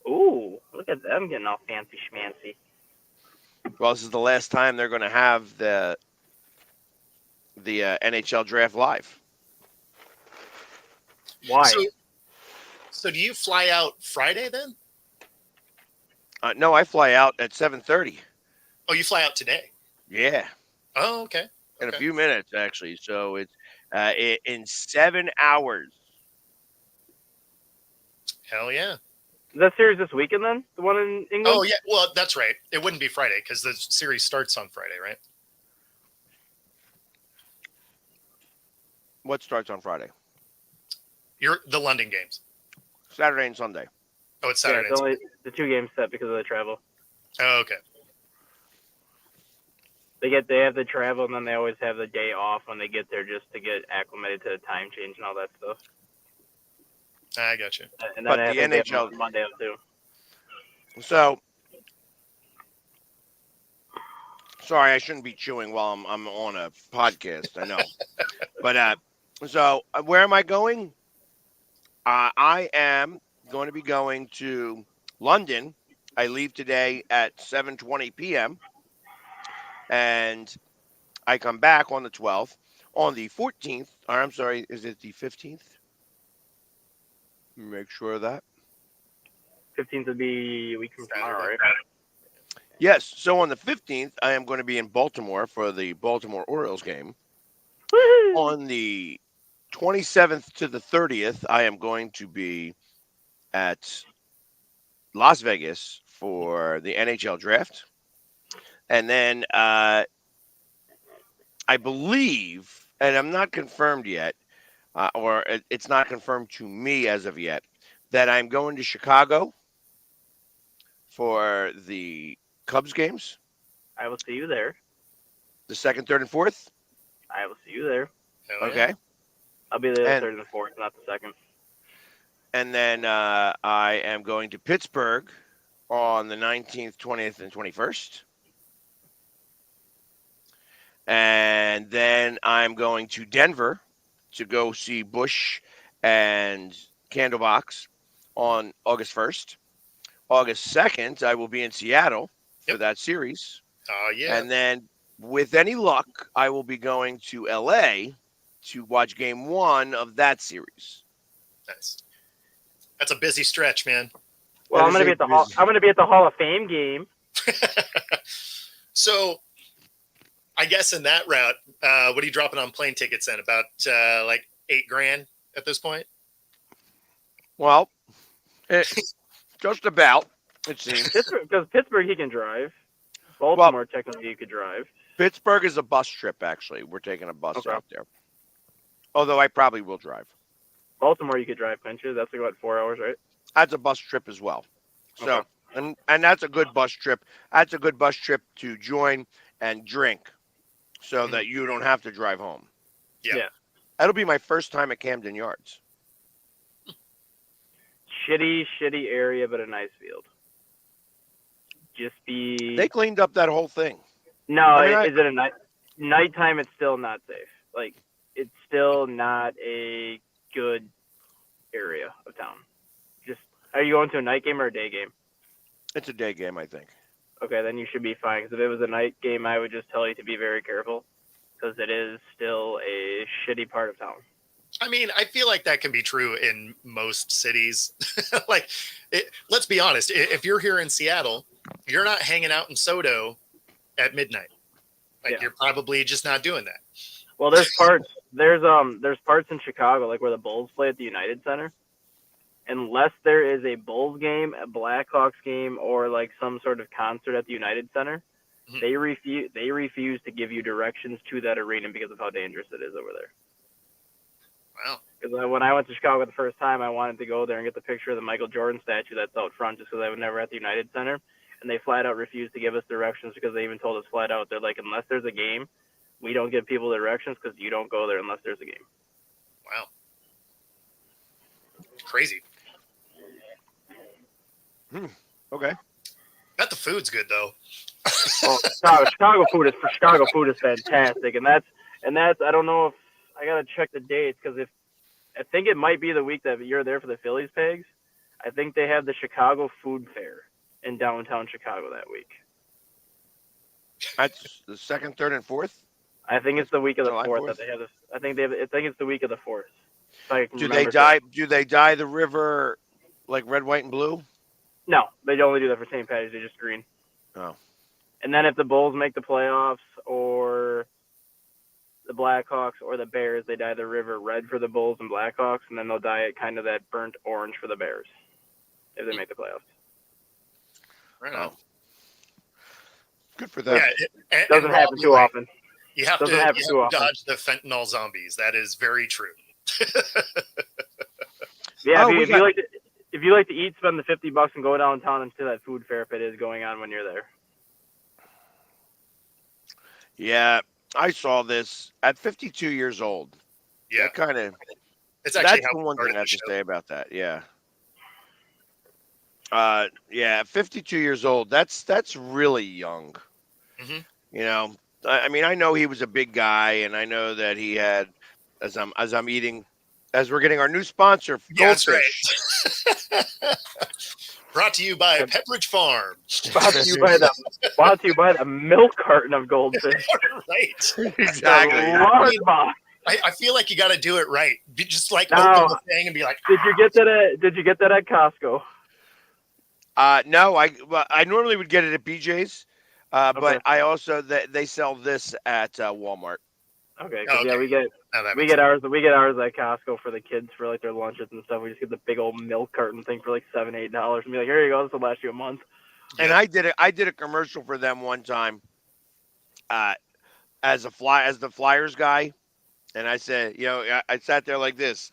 Ooh, look at them getting all fancy schmancy. Well, this is the last time they're going to have the NHL draft live. Why? So do you fly out Friday then? No, I fly out at 7:30. Oh, you fly out today? Yeah, Oh, okay. in a Okay. few minutes actually. So it's in 7 hours. Hell yeah. Is that series this weekend then? The one in England? Oh, yeah. Well, that's right. It wouldn't be Friday because the series starts on Friday, right? What starts on Friday? The London games. Saturday and Sunday. Oh, it's Yeah, Saturday. it's only the 2 games set because of the travel. Oh, okay. They have the travel, and then they always have the day off when they get there just to get acclimated to the time change and all that stuff. I got you. And But then I the think they have NHL Monday too. So, sorry, I shouldn't be chewing while I'm on a podcast. I know, but where am I going? I am going to be going to London. I leave today at 7:20 p.m. and I come back on the 12th. On the 14th, or I'm sorry, is it the 15th? Make sure of that. 15th would be a week from tomorrow, right? Yes. So on the 15th, I am going to be in Baltimore for the Baltimore Orioles game. Woo! On the 27th to the 30th, I am going to be at Las Vegas for the NHL draft. And then I believe, and I'm not confirmed yet, or it's not confirmed to me as of yet, that I'm going to Chicago for the Cubs games, I will see you there. the 2nd, 3rd, and 4th. I will see you there. Hell yeah. Okay. I'll be there the And- 3rd and the 4th, not the 2nd. And then I am going to Pittsburgh on the 19th, 20th, and 21st. And then I'm going to Denver to go see Bush and Candlebox on August 1st. August 2nd, I will be in Seattle for Yep. that series. Oh yeah. And then, with any luck, I will be going to LA to watch game 1 of that series. Nice. That's a busy stretch, man. Well, That I'm gonna is be a at the Hall. busy- I'm gonna be at the Hall of Fame game. So, I guess in that route, what are you dropping on plane tickets then? About like $8,000 at this point? Well, just about, it seems. Because Pittsburgh he can drive. Baltimore technically you could drive. Pittsburgh is a bus trip, actually. We're taking a bus Okay. out there. Although I probably will drive. Baltimore you could drive, couldn't you? That's like what 4 hours, right? That's a bus trip as well. So, Okay. and that's a good bus trip. That's a good bus trip to join and drink so that you don't have to drive home. Yeah. That'll be my first time at Camden Yards. Shitty area, but a nice field. Just be. They cleaned up that whole thing. No, I mean, is it a night? Nighttime, it's still not safe. Like, it's still not a good area of town. Just, are you going to a night game or a day game? It's a day game, I think. Okay, then you should be fine. Because if it was a night game, I would just tell you to be very careful. Because it is still a shitty part of town. I mean, I feel like that can be true in most cities. Like, let's be honest. If you're here in Seattle, you're not hanging out in Sodo at midnight. Like, Yeah. you're probably just not doing that. Well, there's parts. There's parts in Chicago, like where the Bulls play at the United Center. Unless there is a Bulls game, a Blackhawks game, or like some sort of concert at the United Center, Mhm. they refuse to give you directions to that arena because of how dangerous it is over there. Wow. Because when I went to Chicago the first time, I wanted to go there and get the picture of the Michael Jordan statue that's out front, just because I was never at the United Center, and they flat out refused to give us directions because they even told us flat out, they're like, unless there's a game, we don't give people directions because you don't go there unless there's a game. Wow. Crazy. Okay. Bet the food's good, though. Well, Chicago food is fantastic, and that's I don't know if I gotta check the dates because if I think it might be the week that you're there for the Phillies Pegs. I think they have the Chicago Food Fair in downtown Chicago that week. That's the 2nd, 3rd, and 4th. I think it's the week of the July 4th 4th? that they have this. I think it's the week of the 4th. If I can Do remember they dye the river like red, white, and blue? No, they only do that for St. Patty's Day, just green. Oh. And then if the Bulls make the playoffs or the Blackhawks or the Bears, they dye the river red for the Bulls and Blackhawks, and then they'll dye it kind of that burnt orange for the Bears if they make the playoffs. Right on. Oh. Good for them. Yeah, and Doesn't happen too often. You have to Doesn't happen too often. dodge the fentanyl zombies. That is very true. Yeah, Oh, if you like to eat, spend the $50 and go downtown and see that food fair if it is going on when you're there. Yeah, I saw this at 52 years old. Yeah, That kind of. it's actually That's how the one we thing I have started to the say about that. Yeah. Yeah, 52 years old. That's really young. Mhm. You know, I mean, I know he was a big guy, and I know that he had, as I'm eating, as we're getting our new sponsor, Yeah, that's Goldfish. right. Brought to you by Pepperidge Farm. Brought to you by the milk carton of Goldfish. Right. Exactly. The large box. I feel like you got to do it right. Just like No. open the thing and be like, Did you get that at Costco? No, I normally would get it at BJ's, Okay. but I also they sell this at Walmart. Okay, 'cause, Okay. yeah, we get ours at Costco for the kids for like their lunches and stuff. We just get the big old milk carton thing for like $7-8 and be like, here you go, this will last you a month. And I did a commercial for them one time, as the Flyers guy, and I said, I sat there like this.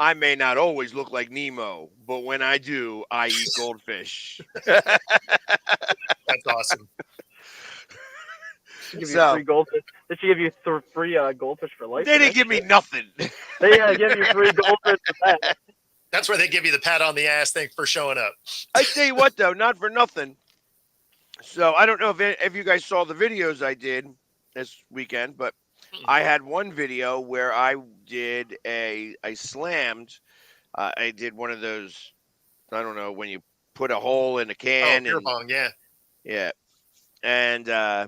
I may not always look like Nemo, but when I do, I eat goldfish. That's awesome. Give you So- free goldfish. They should give you free goldfish for life. They didn't give me nothing. They give you free goldfish for that. That's where they give you the pat on the ass thing for showing up. I tell you what, though, not for nothing. So I don't know if you guys saw the videos I did this weekend, but I had one video where I slammed. I did one of those. I don't know when you put a hole in a Oh, can beer and bong, yeah. yeah, and no,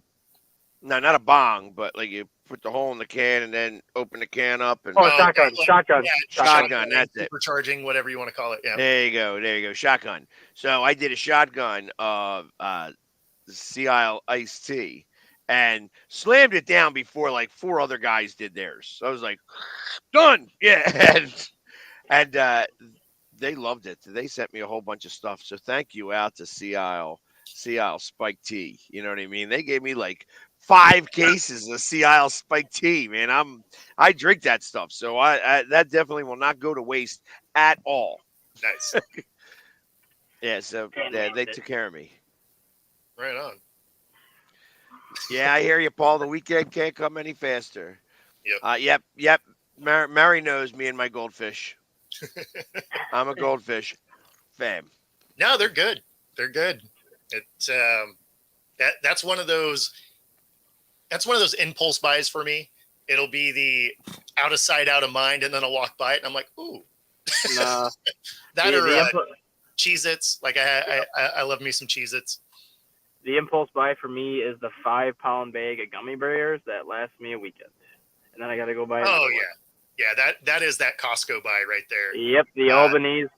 not a bong, but like you put the hole in the can and then open the can up and Oh, Oh, shotgun, yeah, shotgun, yeah, shotgun. shotgun. That's it. supercharging, whatever you want to call it. Yeah. There you go. There you go. Shotgun. So I did a shotgun of Sea Isle iced tea and slammed it down before like 4 other guys did theirs. So I was like, done. Yeah. And they loved it. They sent me a whole bunch of stuff. So thank you out to Sea Isle Spike Tea. You know what I mean? They gave me like 5 cases of Sea Isle Spike Tea, man. I drink that stuff. So I that definitely will not go to waste at all. Nice. Yeah, so they took care of me. Right on. Yeah, I hear you, Paul. The weekend can't come any faster. Yep. Yep. Mary knows me and my goldfish. I'm a goldfish fan. No, they're good. They're good. It's that's one of those impulse buys for me. It'll be the out of sight, out of mind, and then I'll walk by it and I'm like, ooh. Nah, That the, or the, impu- Cheez-Its. Like I love me some Cheez-Its. the impulse buy for me is the 5-pound bag of gummy bears that lasts me a weekend, and then I got to go buy another Oh one. yeah. That is that Costco buy right there. Yep, the Albanese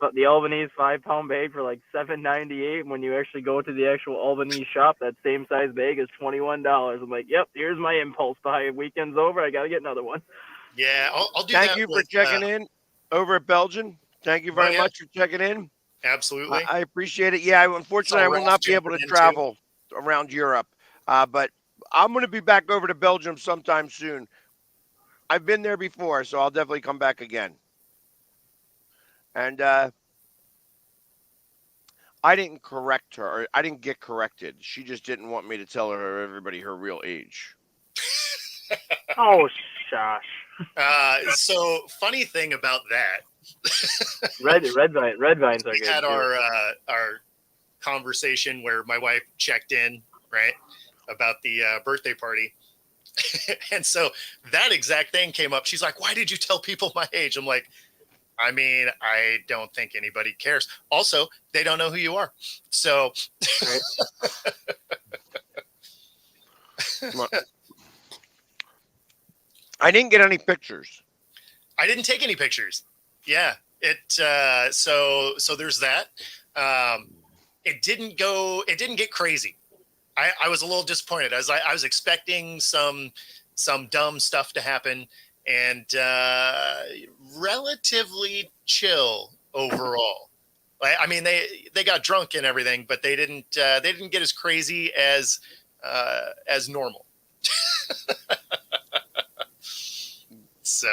5-pound bag for like $7.98. When you actually go to the actual Albanese shop, that same size bag is $21. I'm like, yep, here's my impulse buy. Weekend's over. I gotta get another one. Yeah, I'll do Thank that you for with, checking in over at Belgium. Thank you very much for checking in. Absolutely. I appreciate it. Yeah, unfortunately, I will not be able to travel around Europe, but I'm going to be back over to Belgium sometime soon. I've been there before, so I'll definitely come back again. And I didn't correct her. Or I didn't get corrected. She just didn't want me to tell everybody her real age. Oh, shush. So funny thing about that. Red vines are We good. had too. our conversation where my wife checked in, right, about the birthday party. And so that exact thing came up. She's like, why did you tell people my age? I'm like, I mean, I don't think anybody cares. Also, they don't know who you are. So I didn't get any pictures. I didn't take any pictures. Yeah. So there's that. It didn't get crazy. I was a little disappointed. I was expecting some dumb stuff to happen, and relatively chill overall. I mean, they got drunk and everything, but they didn't get as crazy as normal. So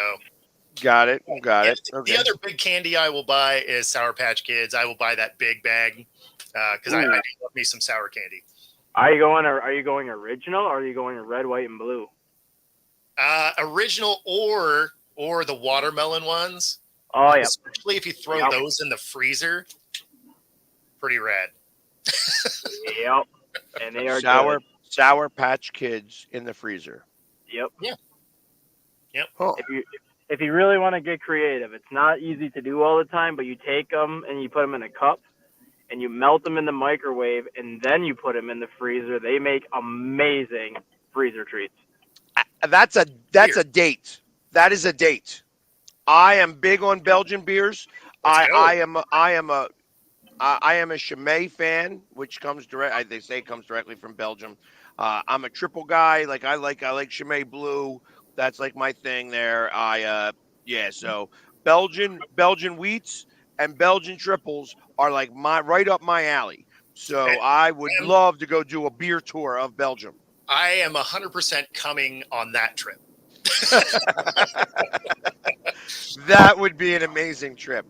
got it. Okay. The other big candy I will buy is Sour Patch Kids. I will buy that big bag because I do love me some sour candy. Are you going original or are you going red, white, and blue? Original or the watermelon ones. Oh yeah. Especially if you throw those in the freezer. Pretty rad. Yep. And they are Sour Patch Kids in the freezer. Yep. Yeah. Yep. Oh. If you really want to get creative, it's not easy to do all the time, but you take them and you put them in a cup and you melt them in the microwave and then you put them in the freezer. They make amazing freezer treats. That's a date. That is a date. I am big on Belgian beers. I am a Chimay fan, which comes direct. They say it comes directly from Belgium. I'm a triple guy. I like Chimay Blue. That's like my thing there. So Belgian wheats and Belgian triples are like right up my alley. So I would love to go do a beer tour of Belgium. I am 100% coming on that trip. That would be an amazing trip.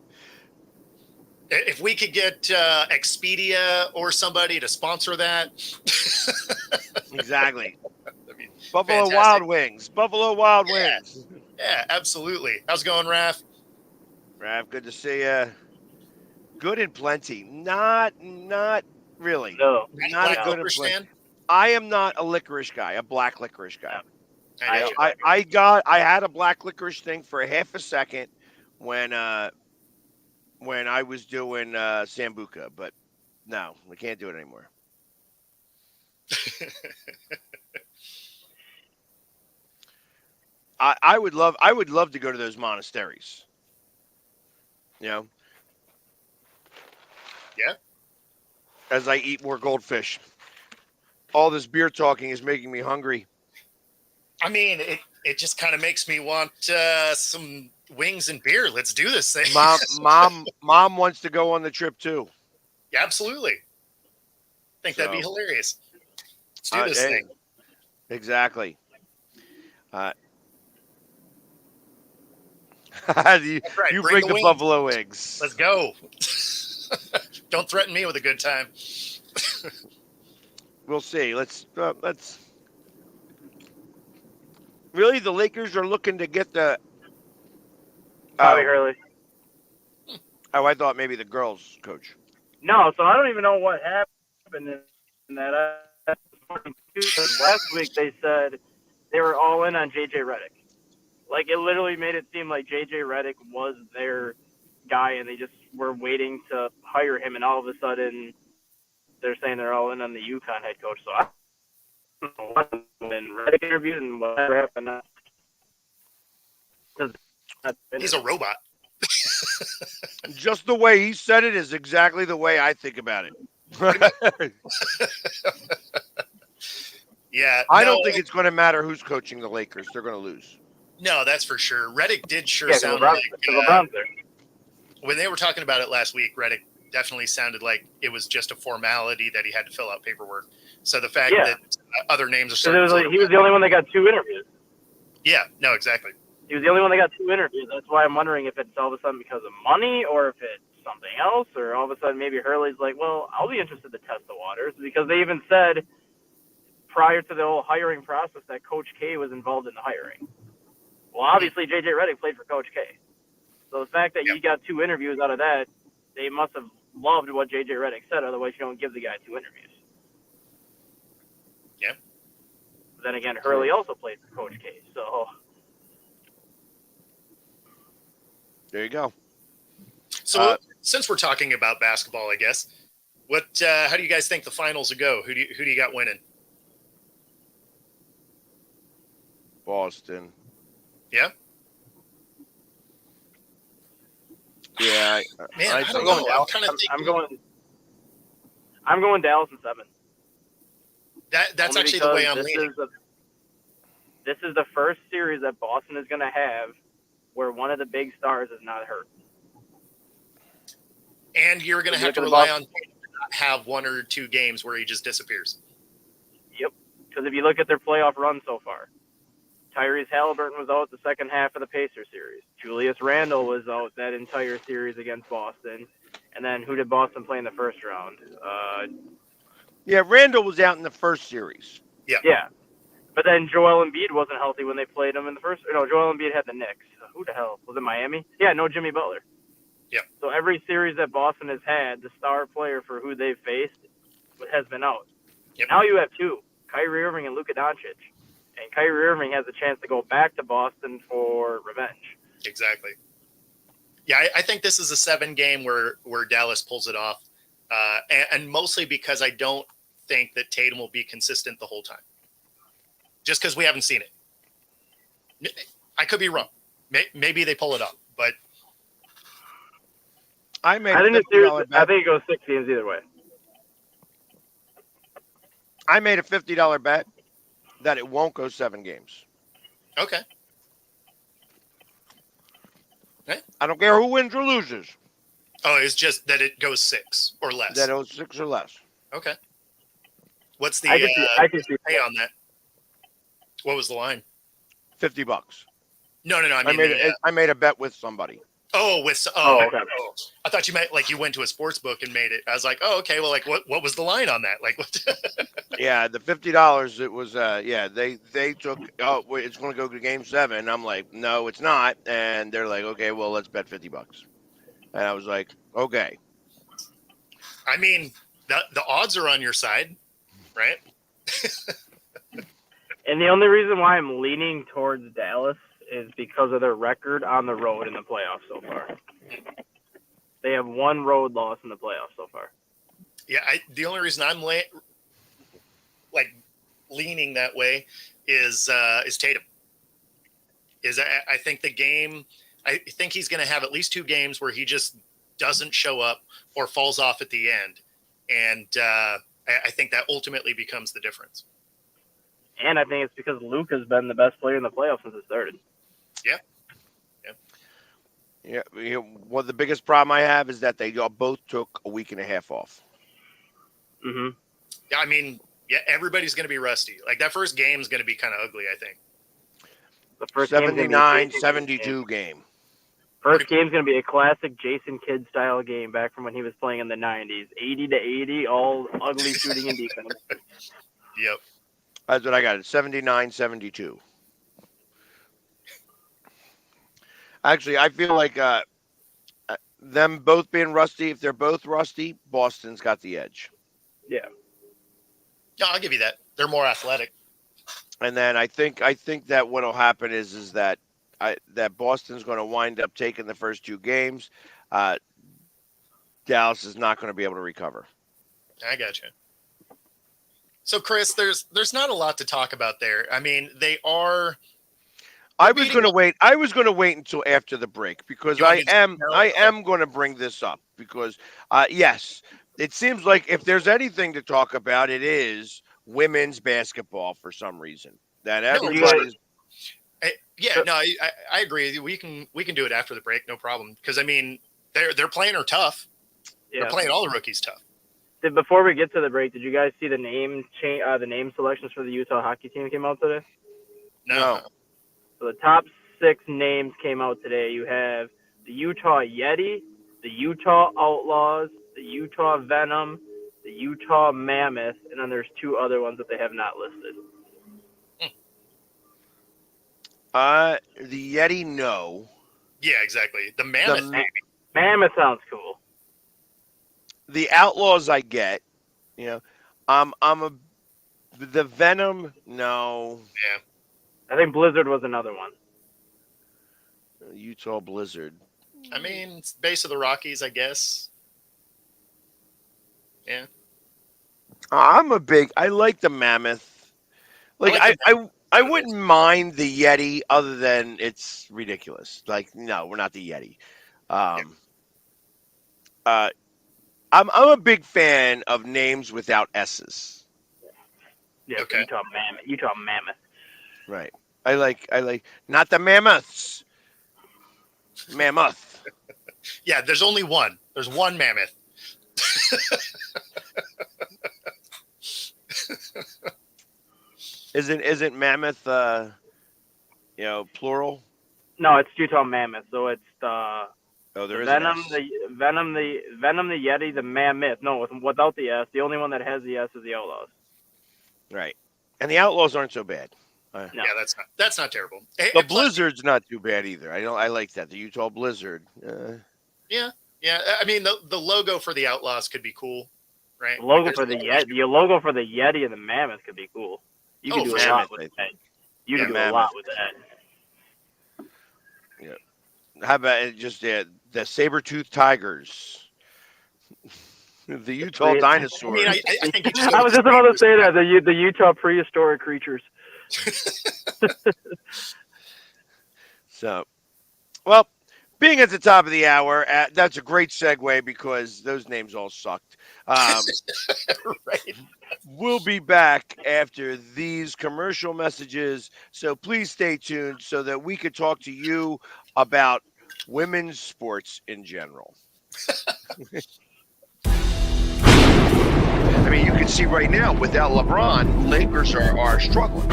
If we could get Expedia or somebody to sponsor that. Exactly. Buffalo Wild Wings. Yeah, absolutely. How's it going, Raph? Raph, good to see you. Good and plenty. Not really. No. Not a good and plenty. I am not a licorice guy, a black licorice guy. I know. I had a black licorice thing for half a second when I was doing Sambuca, but no, we can't do it anymore. I would love to go to those monasteries. You know, Yeah. as I eat more goldfish. All this beer talking is making me hungry. I mean, it just kind of makes me want some wings and beer. Let's do this thing. Mom wants to go on the trip too. Yeah, absolutely. I think that'd be hilarious. Let's do this thing. Exactly. You Right, bring the wings. buffalo wings. Let's go. Don't threaten me with a good time. We'll see. Let's. Really, the Lakers are looking to get the. Bobby Hurley. Oh, I thought maybe the girls coach. No, so I don't even know what happened in that. Last week they said they were all in on JJ Redick. Like, it literally made it seem like JJ Redick was their guy, and they just were waiting to hire him, and all of a sudden they're saying they're all in on the UConn head coach. So I don't know what when Redick interviewed and whatever happened. He's a robot. Just the way he said it is exactly the way I think about it. Yeah. I don't think it's going to matter who's coaching the Lakers. They're going to lose. No, that's for sure. Redick did sound LeBron's, like LeBron's there. when they were talking about it last week. Redick definitely sounded like it was just a formality that he had to fill out paperwork. So the fact that other names are starting. He was the only one that got 2 interviews. Yeah. No. Exactly. He was the only one that got 2 interviews. That's why I'm wondering if it's all of a sudden because of money or if it's something else, or all of a sudden maybe Hurley's like, well, I'll be interested to test the waters, because they even said prior to the whole hiring process that Coach K was involved in the hiring. Well, obviously JJ Redick played for Coach K. So the fact that you got 2 interviews out of that, they must have loved what JJ Redick said. Otherwise, you don't give the guy 2 interviews. Yeah. But then again, Hurley also played for Coach K. So there you go. So since we're talking about basketball, I guess, how do you guys think the finals will go? Who do you got winning? Boston. Yeah. Yeah. Man, I'm going Dallas. I'm going Dallas in 7. That's Only actually the way I'm this leaning. This is the first series that Boston is going to have where one of the big stars is not hurt. And you're going to have to rely on Tatum to not have 1 or 2 games where he just disappears. Yep. Because if you look at their playoff run so far, Tyrese Halliburton was out the second half of the Pacers series. Julius Randle was out that entire series against Boston. And then who did Boston play in the first round? Yeah, Randle was out in the first series. Yeah. But then Joel Embiid wasn't healthy when they played him in the first. No, Joel Embiid had the Knicks. Who the hell? Was it Miami? Yeah, no Jimmy Butler. Yep. So every series that Boston has had, the star player for who they've faced has been out. Yep. Now you have 2, Kyrie Irving and Luka Doncic. And Kyrie Irving has a chance to go back to Boston for revenge. Exactly. Yeah, I think this is a 7 game where Dallas pulls it off. And mostly because I don't think that Tatum will be consistent the whole time. Just because we haven't seen it. I could be wrong. Maybe they pull it up, but I think it goes 6 games either way. I made a $50 bet that it won't go 7 games. Okay. I don't care who wins or loses. Oh, it's just that it goes 6 or less. That it goes 6 or less. Okay. What's the I can see pay on that? What was the line? $50. No. I mean, I made a bet with somebody. Okay. I thought you meant like you went to a sports book and made it. I was like, oh, okay. Well, like what was the line on that? Like what? Yeah, the $50. It was they took. Oh, wait, it's going to go to game 7. I'm like, no, it's not. And they're like, okay, well, let's bet $50. And I was like, okay. I mean, the odds are on your side, right? And the only reason why I'm leaning towards Dallas is because of their record on the road in the playoffs so far. They have one road loss in the playoffs so far. Yeah, the only reason I'm leaning that way is Tatum. I think the game. I think he's going to have at least 2 games where he just doesn't show up or falls off at the end, and I think that ultimately becomes the difference. And I think it's because Luke has been the best player in the playoffs since it started. Yeah. Well, the biggest problem I have is that they both took a week and a half off. Mm-hmm. Yeah, I mean, everybody's going to be rusty. Like that first game is going to be kind of ugly, I think. The first game's gonna be a 79-72 game. First game's going to be a classic Jason Kidd style game back from when he was playing in the 90s. 80-80, all ugly shooting and defense. Yep. That's what I got. 79-72. Actually, I feel like them both being rusty, if they're both rusty, Boston's got the edge. Yeah. Yeah, I'll give you that. They're more athletic. And then I think that what'll happen is that Boston's going to wind up taking the first 2 games. Dallas is not going to be able to recover. I got you. So, Chris, there's not a lot to talk about there. I mean, they are. I was going to wait until after the break because I am going to bring this up because yes, it seems like if there's anything to talk about, it is women's basketball for some reason. That everybody's. I agree. We can do it after the break, no problem. Because I mean, they're playing her tough. Yeah. They're playing all the rookies tough. Before we get to the break, did you guys see the name selections for the Utah hockey team came out today? No. So the top 6 names came out today. You have the Utah Yeti, the Utah Outlaws, the Utah Venom, the Utah Mammoth, and then there's 2 other ones that they have not listed. The Yeti, no. Yeah, exactly. The Mammoth. Mammoth sounds cool. The Outlaws, I get. You know, the Venom, no. Yeah. I think Blizzard was another one. Utah Blizzard. I mean, it's base of the Rockies, I guess. Yeah. I like the Mammoth. I wouldn't mind the Yeti other than it's ridiculous. Like, no, we're not the Yeti. I'm a big fan of names without S's. Yeah, okay. Utah Mammoth. Right. I like not the Mammoths. Mammoth. Yeah, there's only one. There's one Mammoth. Isn't Mammoth plural? No, it's Utah Mammoth. So it's the Venom, the Yeti, the Mammoth. No, without the S. The only one that has the S is the Outlaws. Right. And the Outlaws aren't so bad. No. Yeah, that's not terrible. The Blizzard's not too bad either. I like that. The Utah Blizzard. Yeah. I mean, the logo for the Outlaws could be cool, right? The logo for the Yeti and the Mammoth could be cool. You can do a lot with that. You can do a lot with that. Yeah. How about just the saber-toothed tigers? The Utah dinosaurs. I mean, I think I was just about to say that the Utah prehistoric creatures. So, well, being at the top of the hour, that's a great segue because those names all sucked. Right. We'll be back after these commercial messages, so please stay tuned so that we could talk to you about women's sports in general. I mean, you can see right now, without LeBron, Lakers are struggling.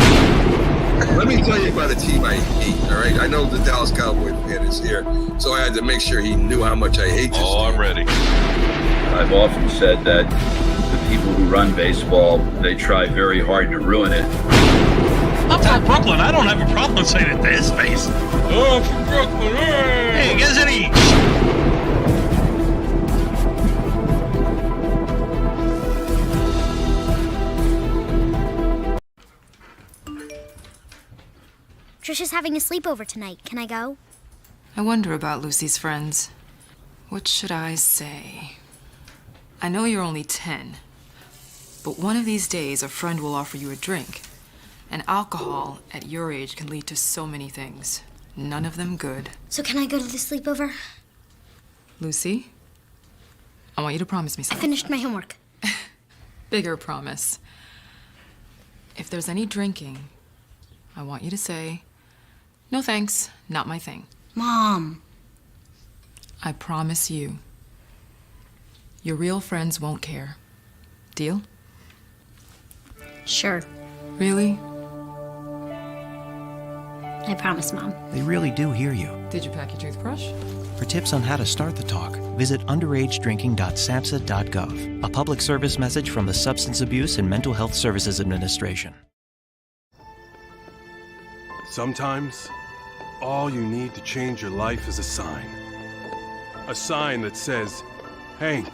Let me tell you about a team I hate, all right? I know the Dallas Cowboys fan is here, so I had to make sure he knew how much I hate this team. I'm ready. I've often said that the people who run baseball, they try very hard to ruin it. I'm from Brooklyn. I don't have a problem saying it to his face. Oh, from Brooklyn. Hey, isn't he? Trisha's having a sleepover tonight. Can I go? I wonder about Lucy's friends. What should I say? I know you're only 10, but one of these days a friend will offer you a drink. And alcohol at your age can lead to so many things. None of them good. So can I go to the sleepover? Lucy, I want you to promise me I something. finished my homework. Bigger promise. If there's any drinking, I want you to say, "No thanks, not my thing." Mom. I promise you. Your real friends won't care. Deal? Sure. Really? I promise, Mom. They really do hear you. Did you pack your toothbrush? For tips on how to start the talk, visit underagedrinking.samhsa.gov, a public service message from the Substance Abuse and Mental Health Services Administration. Sometimes, all you need to change your life is a sign. A sign that says, "Hank,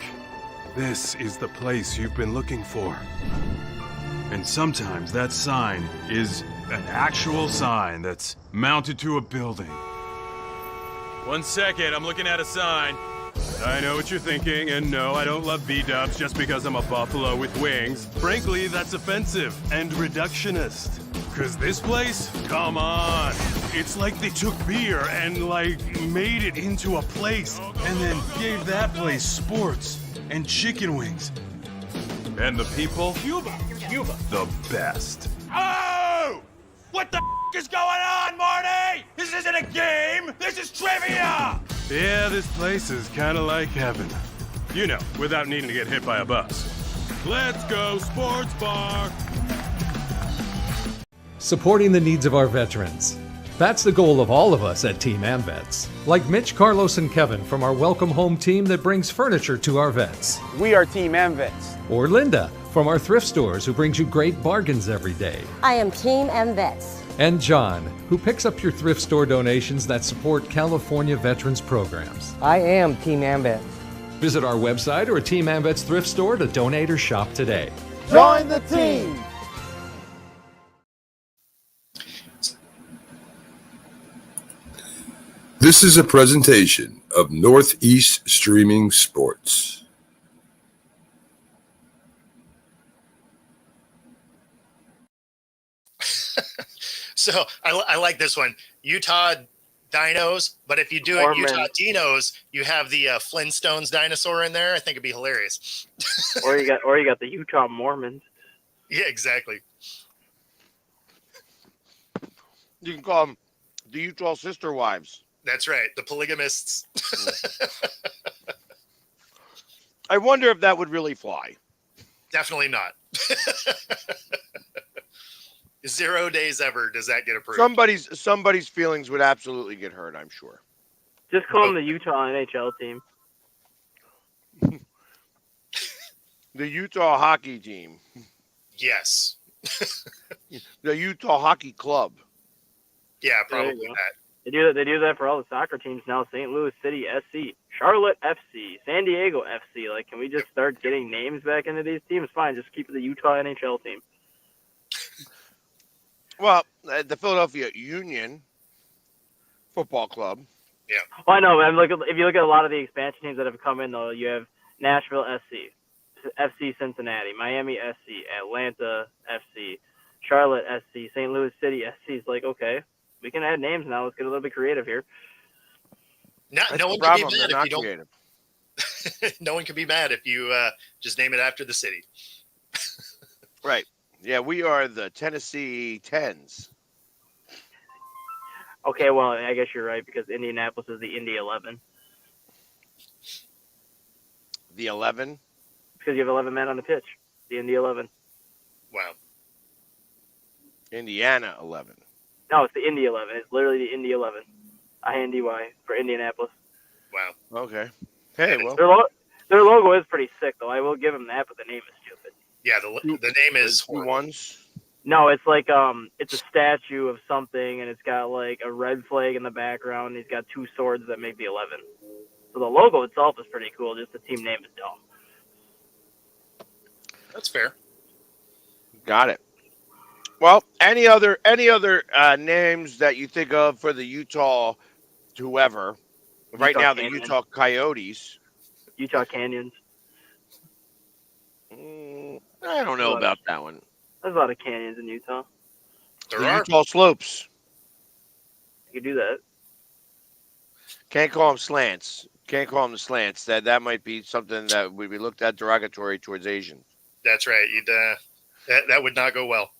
this is the place you've been looking for." And sometimes that sign is an actual sign that's mounted to a building. One second, I'm looking at a sign. I know what you're thinking, and no, I don't love B-dubs just because I'm a buffalo with wings. Frankly, that's offensive and reductionist. Cause this place, come on. It's like they took beer and made it into a place and then gave that place sports and chicken wings. And the people, Cuba, the best. Oh! What the is going on, Marty? This isn't a game, this is trivia! Yeah, this place is kind of like heaven. You know, without needing to get hit by a bus. Let's go, sports bar! Supporting the needs of our veterans. That's the goal of all of us at Team AmVets. Like Mitch, Carlos, and Kevin from our Welcome Home team that brings furniture to our vets. We are Team AmVets. Or Linda from our thrift stores who brings you great bargains every day. I am Team AmVets. And John, who picks up your thrift store donations that support California veterans programs. I am Team AmVets. Visit our website or a Team AmVets thrift store to donate or shop today. Join the team! This is a presentation of Northeast Streaming Sports. So I like this one. Utah Dinos, but if you do it Utah Dinos, you have the Flintstones dinosaur in there. I think it'd be hilarious. or you got the Utah Mormons. Yeah, exactly. You can call them the Utah Sister Wives. That's right, the polygamists. I wonder if that would really fly. Definitely not. 0 days ever does that get approved. Somebody's feelings would absolutely get hurt, I'm sure. Just call them the Utah NHL team. The Utah hockey team. Yes. The Utah Hockey Club. Yeah, probably that. They do that for all the soccer teams now. St. Louis City SC, Charlotte FC, San Diego FC. Like, can we just start getting names back into these teams? Fine, just keep it the Utah NHL team. Well, the Philadelphia Union Football Club. Yeah. Well, I know, man. If you look at a lot of the expansion teams that have come in, though, you have Nashville SC, FC Cincinnati, Miami SC, Atlanta FC, Charlotte SC, St. Louis City SC. It's like, okay, we can add names now. Let's get a little bit creative here. No one can be mad if you don't. No one can be mad if you just name it after the city. Right. Yeah, we are the Tennessee Tens. Okay, well, I guess you're right because Indianapolis is the Indy 11. The 11? Because you have 11 men on the pitch. The Indy 11. Wow. Indiana 11. No, it's the Indy 11. It's literally the Indy 11. INDY for Indianapolis. Wow. Okay. Hey, well. Their logo is pretty sick, though. I will give them that, but the name is stupid. Yeah, the name is horrible. Ones. No, it's like it's a statue of something, and it's got like a red flag in the background. And he's got two swords that make the 11. So the logo itself is pretty cool. Just the team name is dumb. That's fair. Got it. Well, any other names that you think of for the Utah, whoever? Right Utah now, the Canyon. Utah Coyotes. Utah Canyons. I don't know about that one. There's a lot of canyons in Utah. The Utah Slopes. You could do that. Can't call them slants. Can't call them the slants. That might be something that would be looked at derogatory towards Asians. That's right. That would not go well.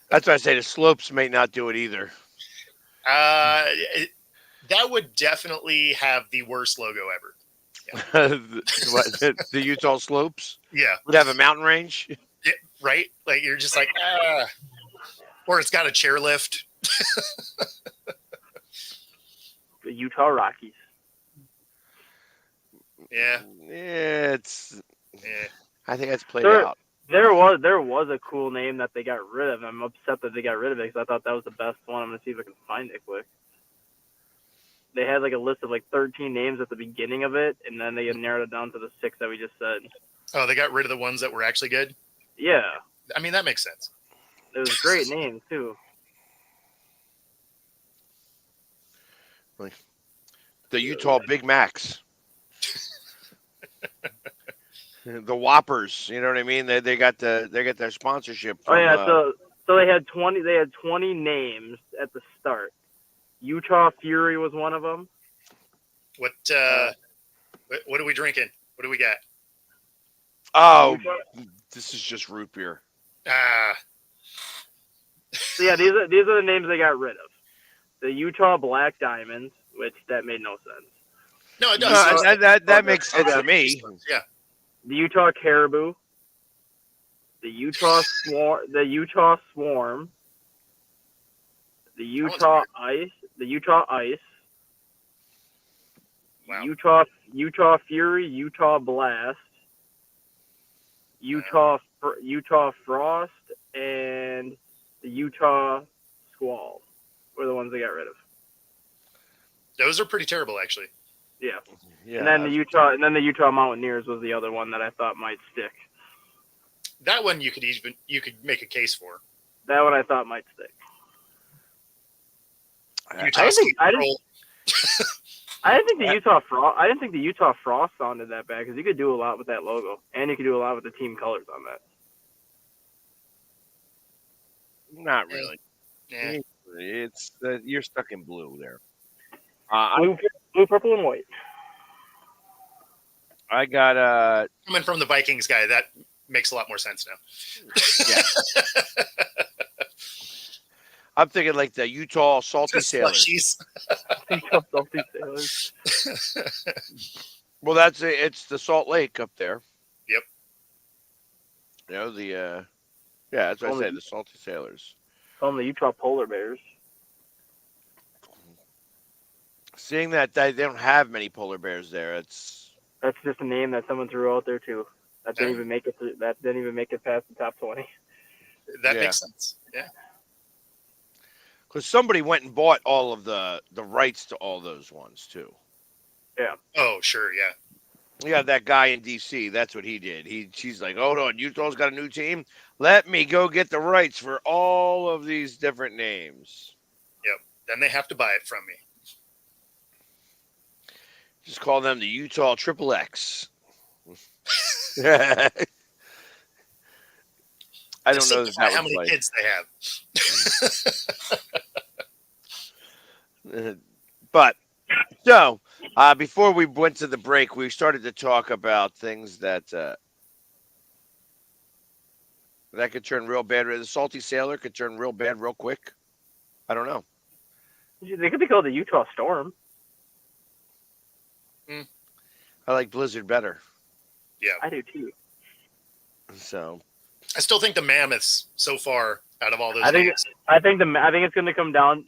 That's why I say the slopes may not do it either. That would definitely have the worst logo ever. Yeah. the Utah Slopes? Yeah. Would have a mountain range? Yeah, right? Like you're just like, or it's got a chairlift. The Utah Rockies. Yeah. Yeah, I think that's played There- out. There was a cool name that they got rid of. I'm upset that they got rid of it because I thought that was the best one. I'm gonna see if I can find it quick. They had like a list of like 13 names at the beginning of it, and then they narrowed it down to the 6 that we just said. Oh, they got rid of the ones that were actually good? Yeah, I mean, that makes sense. it was great names too. The Utah Big Macs. The Whoppers, you know what I mean? They got their sponsorship Oh from, yeah, so they had 20 names at the start. Utah Fury was one of them. What are we drinking? What do we got? Oh, this is just root beer. So yeah, these are the names they got rid of. The Utah Black Diamonds, which that made no sense. No, it does. That makes sense to me. Yeah. The Utah Caribou. The Utah Swarm. The Utah Swarm. The Utah Ice. The Utah Ice. Wow. Utah Fury. Utah Blast. Utah Frost and the Utah Squall were the ones they got rid of. Those are pretty terrible, actually. Yeah. Yeah. And then the Utah Mountaineers was the other one that I thought might stick. That one you could make a case for. That one I thought might stick. Utah Ski Patrol. I didn't think the Utah Frost sounded that bad because you could do a lot with that logo, and you could do a lot with the team colors on that. Not really. Yeah. It's you're stuck in blue there. Blue, purple, and white. I got Coming from the Vikings guy, that makes a lot more sense now. Yeah. I'm thinking like the Utah Salty Sailors. Utah Salty Sailors. Well, it's the Salt Lake up there. Yep. You know yeah, that's what I said. The Salty Sailors. Call them the Utah Polar Bears. Seeing that they don't have many polar bears there, that's just a name that someone threw out there too. That didn't even make it. That didn't even make it past the top 20. That makes sense. Yeah. Because somebody went and bought all of the rights to all those ones too. Yeah. Oh, sure. Yeah. You got that guy in D.C. That's what he did. She's like, hold on, Utah's got a new team. Let me go get the rights for all of these different names. Yep. Then they have to buy it from me. Just call them the Utah Triple X. I don't know how many kids they have. But so before we went to the break, we started to talk about things that could turn real bad. The Salty Sailor could turn real bad real quick. I don't know. They could be called the Utah Storm. I like Blizzard better. Yeah, I do too. So I still think the Mammoths so far out of all those. I think names. it's going to come down.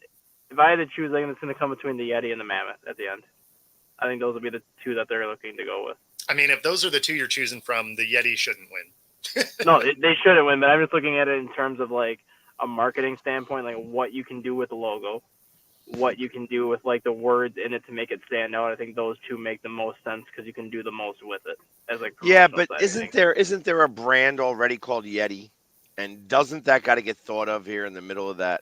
If I had to choose, I think it's going to come between the Yeti and the Mammoth at the end. I think those will be the two that they're looking to go with. I mean, if those are the two you're choosing from, the Yeti shouldn't win. No, they shouldn't win. But I'm just looking at it in terms of like a marketing standpoint, like what you can do with the logo, what you can do with like the words in it to make it stand out. I think those two make the most sense because you can do the most with it. As like yeah, but isn't there a brand already called Yeti? And doesn't that got to get thought of here in the middle of that?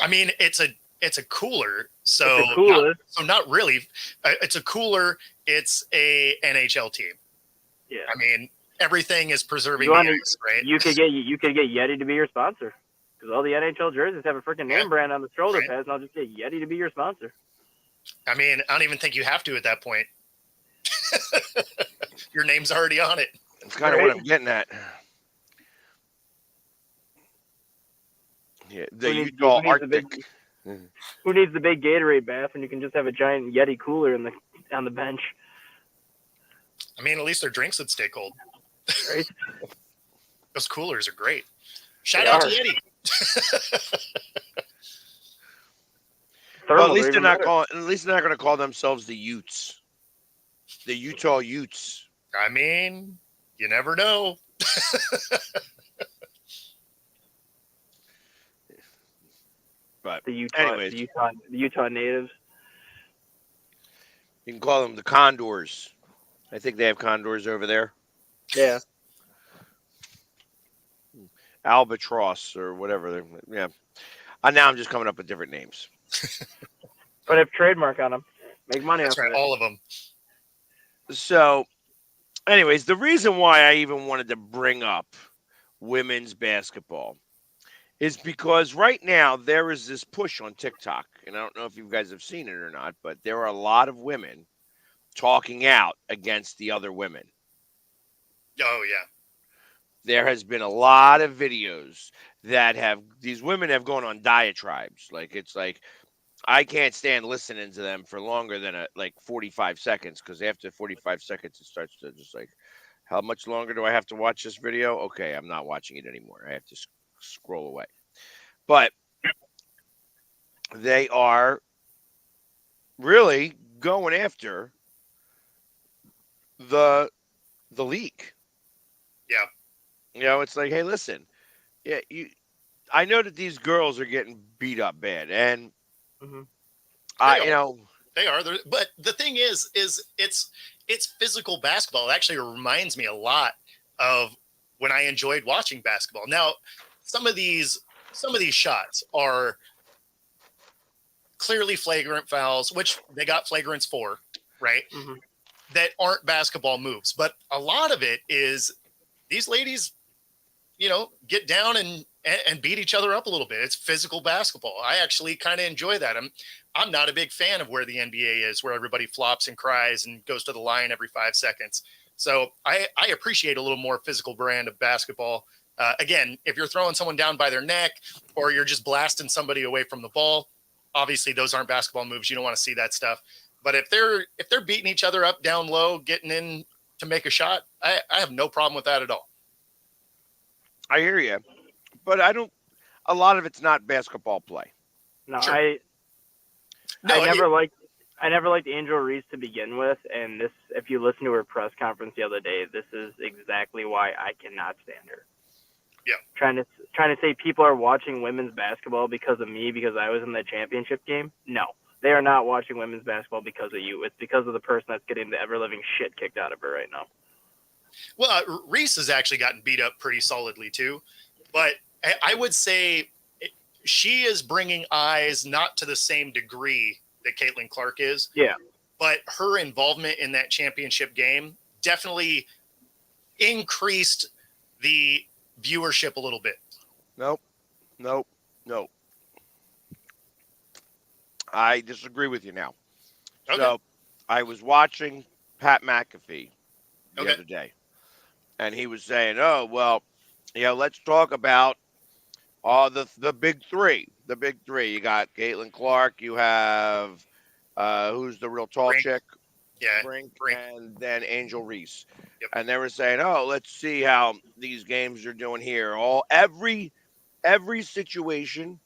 I mean, it's a cooler, so It's a cooler. Not really. It's a cooler. It's a NHL team. Yeah. I mean, everything is preserving You the wanna- ice, right? You could get Yeti to be your sponsor because all the NHL jerseys have a freaking name brand on the shoulder pads, and I'll just get Yeti to be your sponsor. I mean, I don't even think you have to at that point. Your name's already on it. That's kind of what I'm getting at. Yeah, the Utah Arctic. Who needs the big Gatorade bath when you can just have a giant Yeti cooler on the bench? I mean, at least their drinks would stay cold. Right? Those coolers are great. Shout They out are. to Yeti. Well, at least they're not going to call themselves the Utes. The Utah Utes. I mean, you never know. But the anyways, Utah natives. you can call them the Condors. I think they have condors over there. Yeah. Albatross or whatever. Yeah. Now I'm just coming up with different names. But have trademark on them. Make money That's off right, of it. all of them. So, anyways, the reason why I even wanted to bring up women's basketball is because right now there is this push on TikTok, and I don't know if you guys have seen it or not, but there are a lot of women talking out against the other women. Oh, yeah. There has been a lot of videos that these women have gone on diatribes. Like, it's like, I can't stand listening to them for longer than 45 seconds, because after 45 seconds, it starts to just like, how much longer do I have to watch this video? Okay, I'm not watching it anymore. I have to scroll away. But they are really going after the league. Yeah. You know, it's like, hey, listen, yeah, I know that these girls are getting beat up bad, and They are. But the thing is it's physical basketball. It actually reminds me a lot of when I enjoyed watching basketball. Now, some of these shots are clearly flagrant fouls, which they got flagrants for, right? Mm-hmm. That aren't basketball moves. But a lot of it is these ladies, get down and beat each other up a little bit. It's physical basketball. I actually kind of enjoy that. I'm not a big fan of where the NBA is, where everybody flops and cries and goes to the line every 5 seconds. So I appreciate a little more physical brand of basketball. Again, if you're throwing someone down by their neck or you're just blasting somebody away from the ball, obviously those aren't basketball moves. You don't want to see that stuff. But if they're beating each other up down low, getting in to make a shot, I have no problem with that at all. I hear you, but a lot of it's not basketball play. No, Sure. I never liked Angel Reese to begin with, and this, if you listen to her press conference the other day, this is exactly why I cannot stand her. Yeah. Trying to say people are watching women's basketball because of me, because I was in the championship game. No, they are not watching women's basketball because of you. It's because of the person that's getting the ever living shit kicked out of her right now. Well, Reese has actually gotten beat up pretty solidly too, but I would say she is bringing eyes not to the same degree that Caitlin Clark is. Yeah. But her involvement in that championship game definitely increased the viewership a little bit. Nope. I disagree with you now. Okay. So I was watching Pat McAfee the other day, and he was saying, "Oh, well, let's talk about the big three. The big three. You got Caitlin Clark. You have who's the real tall chick? Yeah, Brink, and then Angel Reese." Yep. And they were saying, "Oh, let's see how these games are doing here." Every situation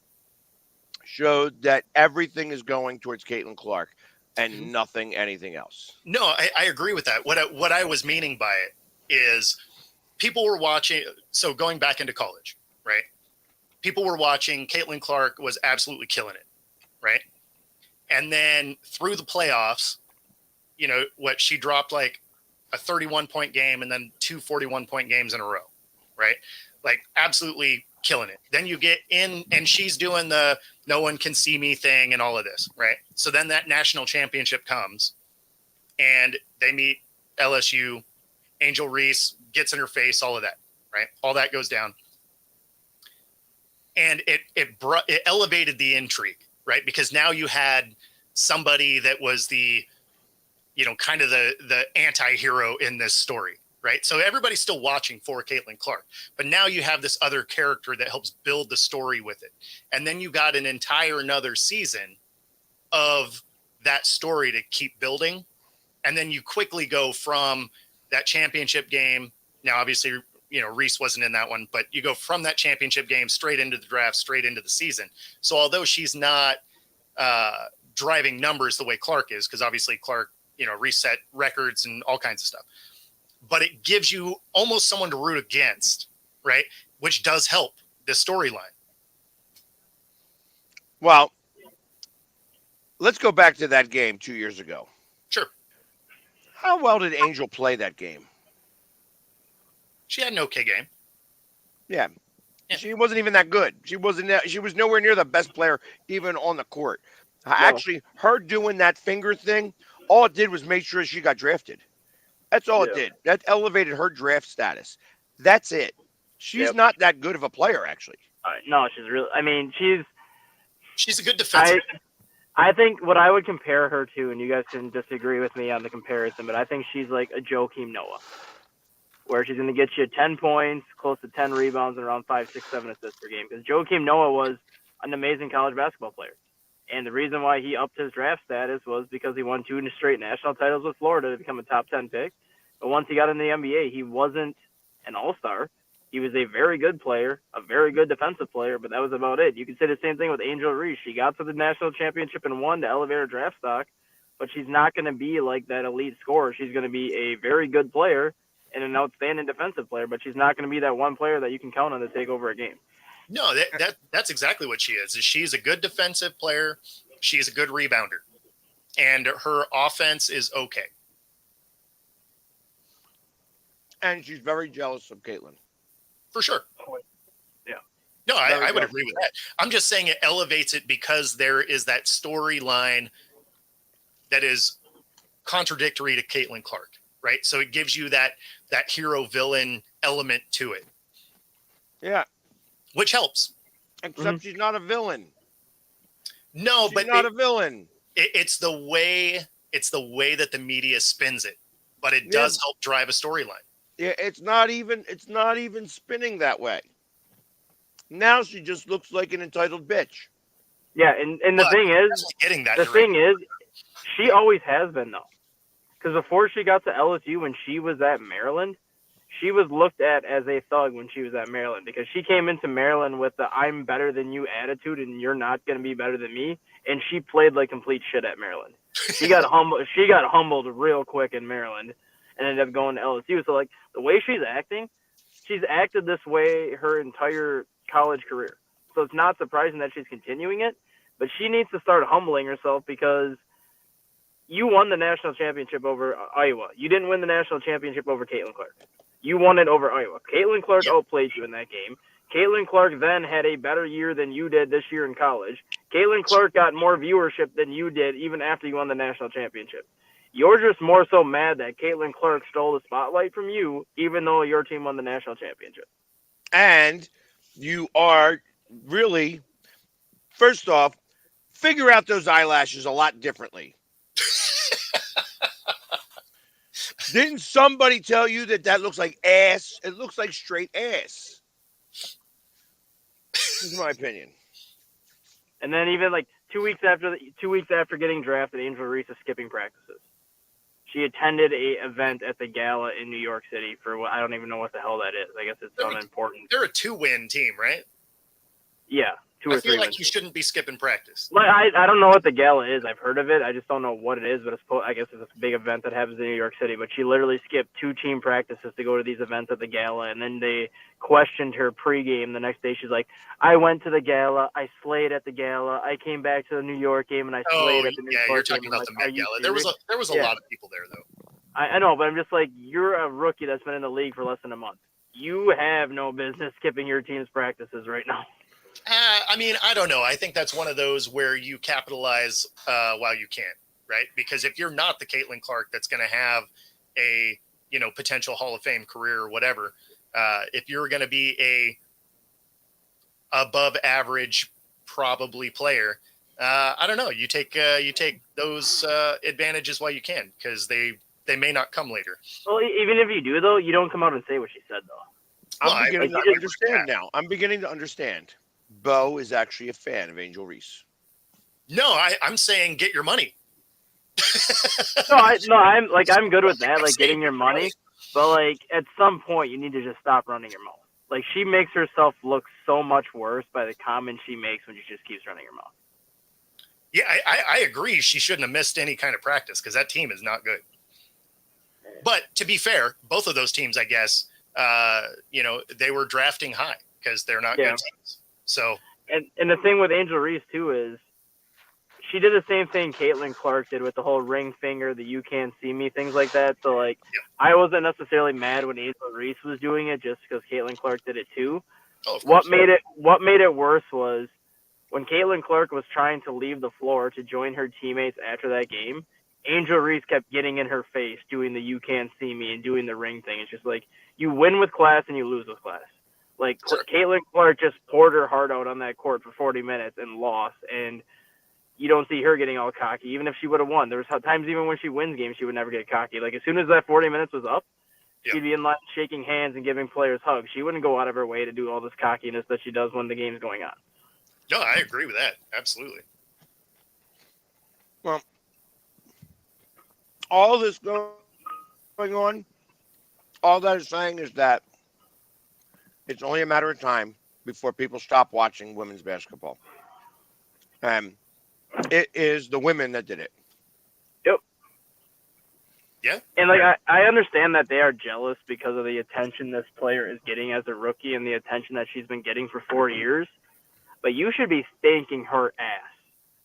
showed that everything is going towards Caitlin Clark and nothing anything else. No, I agree with that. What I was meaning by it is people were watching. So going back into college, right? People were watching. Caitlin Clark was absolutely killing it, right? And then through the playoffs, she dropped like a 31-point game and then two 41-point games in a row, right? like absolutely killing it. Then you get in and she's doing the no one can see me thing and all of this, right? So then that national championship comes and they meet LSU. Angel Reese gets in her face, all of that, right? All that goes down. And it elevated the intrigue, right? Because now you had somebody that was the, kind of the anti-hero in this story, right? So everybody's still watching for Caitlin Clark, but now you have this other character that helps build the story with it. And then you got an entire another season of that story to keep building. And then you quickly go from that championship game. Now, obviously, Reese wasn't in that one, but you go from that championship game straight into the draft, straight into the season. So although she's not driving numbers the way Clark is, because obviously Clark, reset records and all kinds of stuff, but it gives you almost someone to root against, right? Which does help the storyline. Well, let's go back to that game 2 years ago. Sure. How well did Angel play that game? She had an okay game. Yeah. She wasn't even that good. She was nowhere near the best player even on the court. No. Actually, her doing that finger thing, all it did was make sure she got drafted. That's all it did. That elevated her draft status. That's it. She's not that good of a player, actually. No, she's really. I mean, she's a good defensive. I think what I would compare her to, and you guys can disagree with me on the comparison, but I think she's like a Joakim Noah, where she's going to get you 10 points, close to 10 rebounds, and around 5, 6, 7 assists per game. Because Joakim Noah was an amazing college basketball player. And the reason why he upped his draft status was because he won 2 straight national titles with Florida to become a top 10 pick. But once he got in the NBA, he wasn't an all-star. He was a very good player, a very good defensive player, but that was about it. You could say the same thing with Angel Reese. She got to the national championship and won to elevate her draft stock, but she's not going to be like that elite scorer. She's going to be a very good player and an outstanding defensive player, but she's not going to be that one player that you can count on to take over a game. No, that's exactly what she is. She's a good defensive player. She's a good rebounder. And her offense is okay. And she's very jealous of Caitlin. For sure. Yeah. No, I would agree with that. I'm just saying it elevates it because there is that storyline that is contradictory to Caitlin Clark, right? So it gives you that hero villain element to it. Yeah. Which helps. Except she's not a villain. No, she's but not a villain. It's the way that the media spins it, but it does help drive a storyline. Yeah, it's not even spinning that way. Now she just looks like an entitled bitch. Yeah, and the thing is, she always has been though, because before she got to LSU, when she was at Maryland, she was looked at as a thug when she was at Maryland, because she came into Maryland with the "I'm better than you" attitude, and you're not going to be better than me. And she played like complete shit at Maryland. She got humbled. She got humbled real quick in Maryland, and ended up going to LSU. So like the way she's acting, she's acted this way her entire college career. So it's not surprising that she's continuing it, but she needs to start humbling herself, because you won the national championship over Iowa. You didn't win the national championship over Caitlin Clark. You won it over Iowa. Caitlin Clark outplayed you in that game. Caitlin Clark then had a better year than you did this year in college. Caitlin Clark got more viewership than you did even after you won the national championship. You're just more so mad that Caitlin Clark stole the spotlight from you, even though your team won the national championship. And you are really, first off, figure out those eyelashes a lot differently. Didn't somebody tell you that looks like ass? It looks like straight ass. This is my opinion. And then even like 2 weeks after getting drafted, Angel Reese is skipping practices. She attended a event at the Gala in New York City for what I don't even know what the hell that is. I guess it's unimportant. They're a 2-win team, right? Yeah, 2 or 3 I feel like wins. you shouldn't be skipping practice. Like I don't know what the Gala is. I've heard of it. I just don't know what it is. But I guess it's a big event that happens in New York City. But she literally skipped 2 team practices to go to these events at the Gala, and then they questioned her pregame the next day. She's like, "I went to the Gala. I slayed at the Gala. I came back to the New York game and I slayed at the New York game." Yeah, you're talking about the Met Gala. There was a lot of people there though. I know, but I'm just like, you're a rookie that's been in the league for less than a month. you have no business skipping your team's practices right now. I mean, I don't know. I think that's one of those where you capitalize while you can, right? Because if you're not the Caitlin Clark that's going to have a, potential Hall of Fame career or whatever, if you're going to be a above average probably player, I don't know. You take those advantages while you can, because they may not come later. Well, even if you do, though, you don't come out and say what she said, though. I'm beginning to understand now. I'm beginning to understand. Bo is actually a fan of Angel Reese. No, I'm saying get your money. I'm good with that, like getting your money. But like at some point, you need to just stop running your mouth. Like she makes herself look so much worse by the comments she makes when she just keeps running her mouth. Yeah, I agree. She shouldn't have missed any kind of practice because that team is not good. But to be fair, both of those teams, I guess, they were drafting high because they're not good teams. So, and the thing with Angel Reese too is she did the same thing Caitlin Clark did with the whole ring finger, the you can't see me, things like that. So like, I wasn't necessarily mad when Angel Reese was doing it just because Caitlin Clark did it too. Oh, of what course. made it worse was when Caitlin Clark was trying to leave the floor to join her teammates after that game. Angel Reese kept getting in her face, doing the you can't see me and doing the ring thing. It's just like you win with class and you lose with class. Like Caitlin Clark just poured her heart out on that court for 40 minutes and lost, and you don't see her getting all cocky, even if she would have won. There was times even when she wins games, she would never get cocky. Like as soon as that 40 minutes was up, she'd be in line shaking hands and giving players hugs. She wouldn't go out of her way to do all this cockiness that she does when the game's going on. No, I agree with that. Absolutely. Well, all this going on, all that is saying is that it's only a matter of time before people stop watching women's basketball. It is the women that did it. Yep. Yeah. And like I understand that they are jealous because of the attention this player is getting as a rookie and the attention that she's been getting for 4 years. But you should be thanking her ass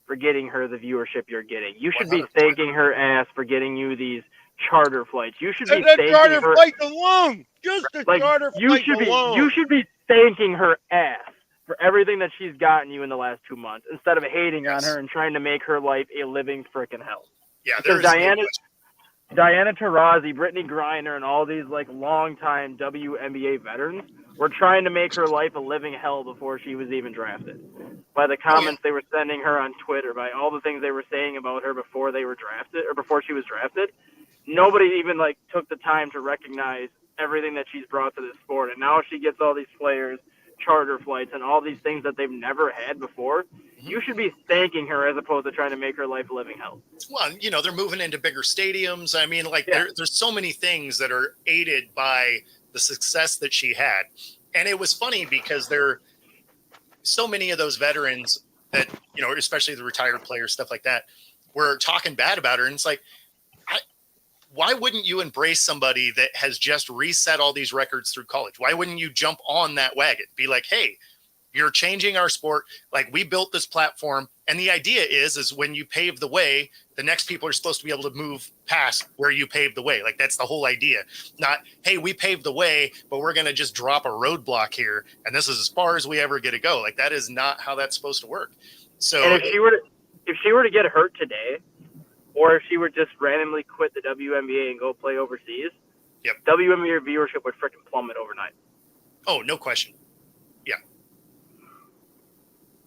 for getting her the viewership you're getting. You should be thanking her ass for getting you these charter flights. You should be thanking charter her flight alone. Just the like, charter flight alone. You should be thanking her ass for everything that she's gotten you in the last 2 months instead of hating on her and trying to make her life a living frickin' hell. Yeah, because Diana Taurasi, Brittany Griner, and all these like longtime WNBA veterans were trying to make her life a living hell before she was even drafted. By the comments they were sending her on Twitter, by all the things they were saying about her before they were drafted or before she was drafted, nobody even like took the time to recognize everything that she's brought to this sport. And now she gets all these players, charter flights, and all these things that they've never had before. You should be thanking her as opposed to trying to make her life a living hell. Well, they're moving into bigger stadiums. I mean, like there's so many things that are aided by the success that she had. And it was funny because there are so many of those veterans that, especially the retired players, stuff like that, were talking bad about her. And it's like, why wouldn't you embrace somebody that has just reset all these records through college? Why wouldn't you jump on that wagon? Be like, hey, you're changing our sport. Like, we built this platform. And the idea is when you pave the way, the next people are supposed to be able to move past where you paved the way. Like, that's the whole idea. Not, hey, we paved the way, but we're going to just drop a roadblock here. And this is as far as we ever get to go. Like, that is not how that's supposed to work. So and if she were to get hurt today, or if she would just randomly quit the WNBA and go play overseas, WNBA viewership would freaking plummet overnight. Oh, no question. Yeah.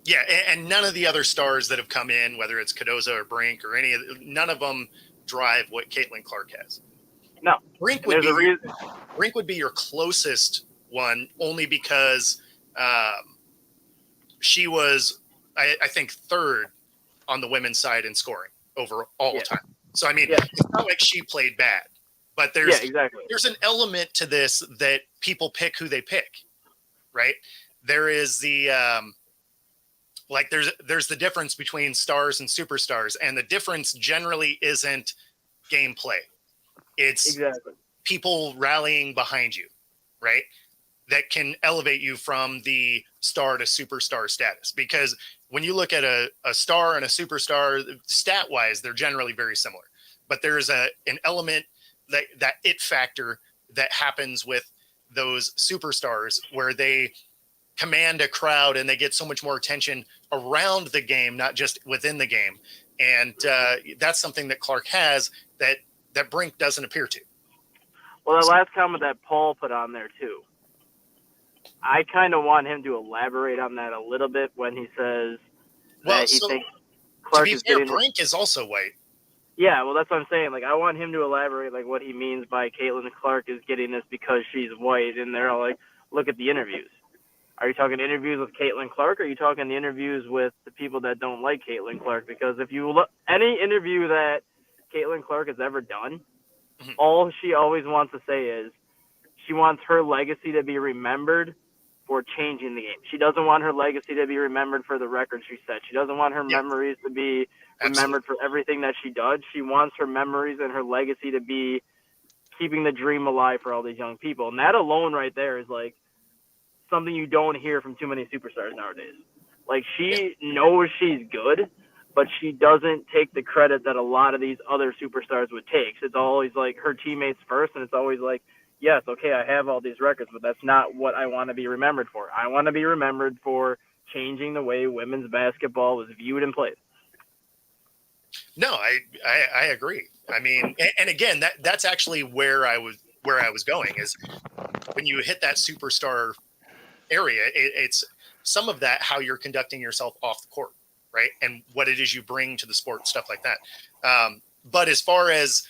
Yeah, and none of the other stars that have come in, whether it's Cardozo or Brink or none of them drive what Caitlin Clark has. No. Brink would be your closest one, only because she was, I think, third on the women's side in scoring over all the time. So, I mean, it's not like she played bad, but there's an element to this that people pick who they pick, right? There is the, there's the difference between stars and superstars, and the difference generally isn't gameplay. It's people rallying behind you, right? That can elevate you from the star to superstar status. Because when you look at a star and a superstar, stat-wise, they're generally very similar. But there's an element, that it factor that happens with those superstars where they command a crowd and they get so much more attention around the game, not just within the game. And that's something that Clark has that Brink doesn't appear to. Well, that last comment that Paul put on there too, I kind of want him to elaborate on that a little bit when he says that he thinks Clark to be is fair, getting Brink is also white. Yeah, well, that's what I'm saying. Like, I want him to elaborate, like, what he means by Caitlin Clark is getting this because she's white, and they're all like, look at the interviews. Are you talking interviews with Caitlin Clark, or are you talking the interviews with the people that don't like Caitlin Clark? Because if you look, any interview that Caitlin Clark has ever done, all she always wants to say is she wants her legacy to be remembered for changing the game. She doesn't want her legacy to be remembered for the records she set. She doesn't want her memories to be remembered for everything that she does. She wants her memories and her legacy to be keeping the dream alive for all these young people. And that alone right there is like something you don't hear from too many superstars nowadays. Like, she knows she's good, but she doesn't take the credit that a lot of these other superstars would take. It's always like her teammates first, and it's always like, yes, okay, I have all these records, but that's not what I want to be remembered for. I want to be remembered for changing the way women's basketball was viewed and played. No, I agree. I mean, and again, that's actually where I was going is when you hit that superstar area, it's some of that how you're conducting yourself off the court, right? And what it is you bring to the sport, stuff like that. But as far as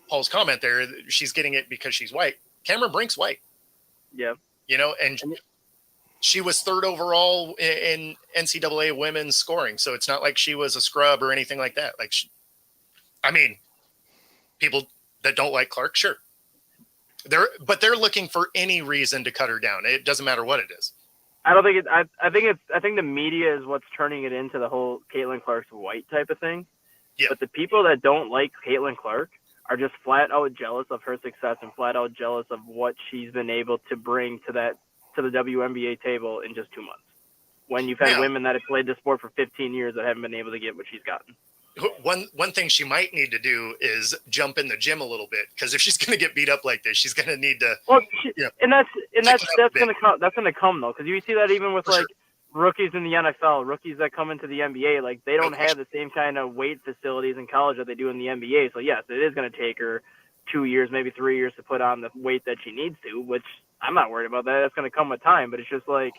Paul's comment there, she's getting it because she's white. Cameron Brink's white. Yeah. And she was third overall in NCAA women's scoring. So it's not like she was a scrub or anything like that. Like, people that don't like Clark, sure. They're looking for any reason to cut her down. It doesn't matter what it is. I don't think it. I think the media is what's turning it into the whole Caitlin Clark's white type of thing. Yeah. But the people that don't like Caitlin Clark are just flat out jealous of her success and flat out jealous of what she's been able to bring to the WNBA table in just 2 months. When you've had women that have played the sport for 15 years that haven't been able to get what she's gotten. One thing she might need to do is jump in the gym a little bit, because if she's going to get beat up like this, she's going to need to. Well, that's going to come though, because you see that even with rookies in the NFL, rookies that come into the NBA, like they don't have the same kind of weight facilities in college that they do in the NBA. So yes, it is going to take her 2 years, maybe 3 years to put on the weight that she needs to, which I'm not worried about that. That's going to come with time, but it's just like,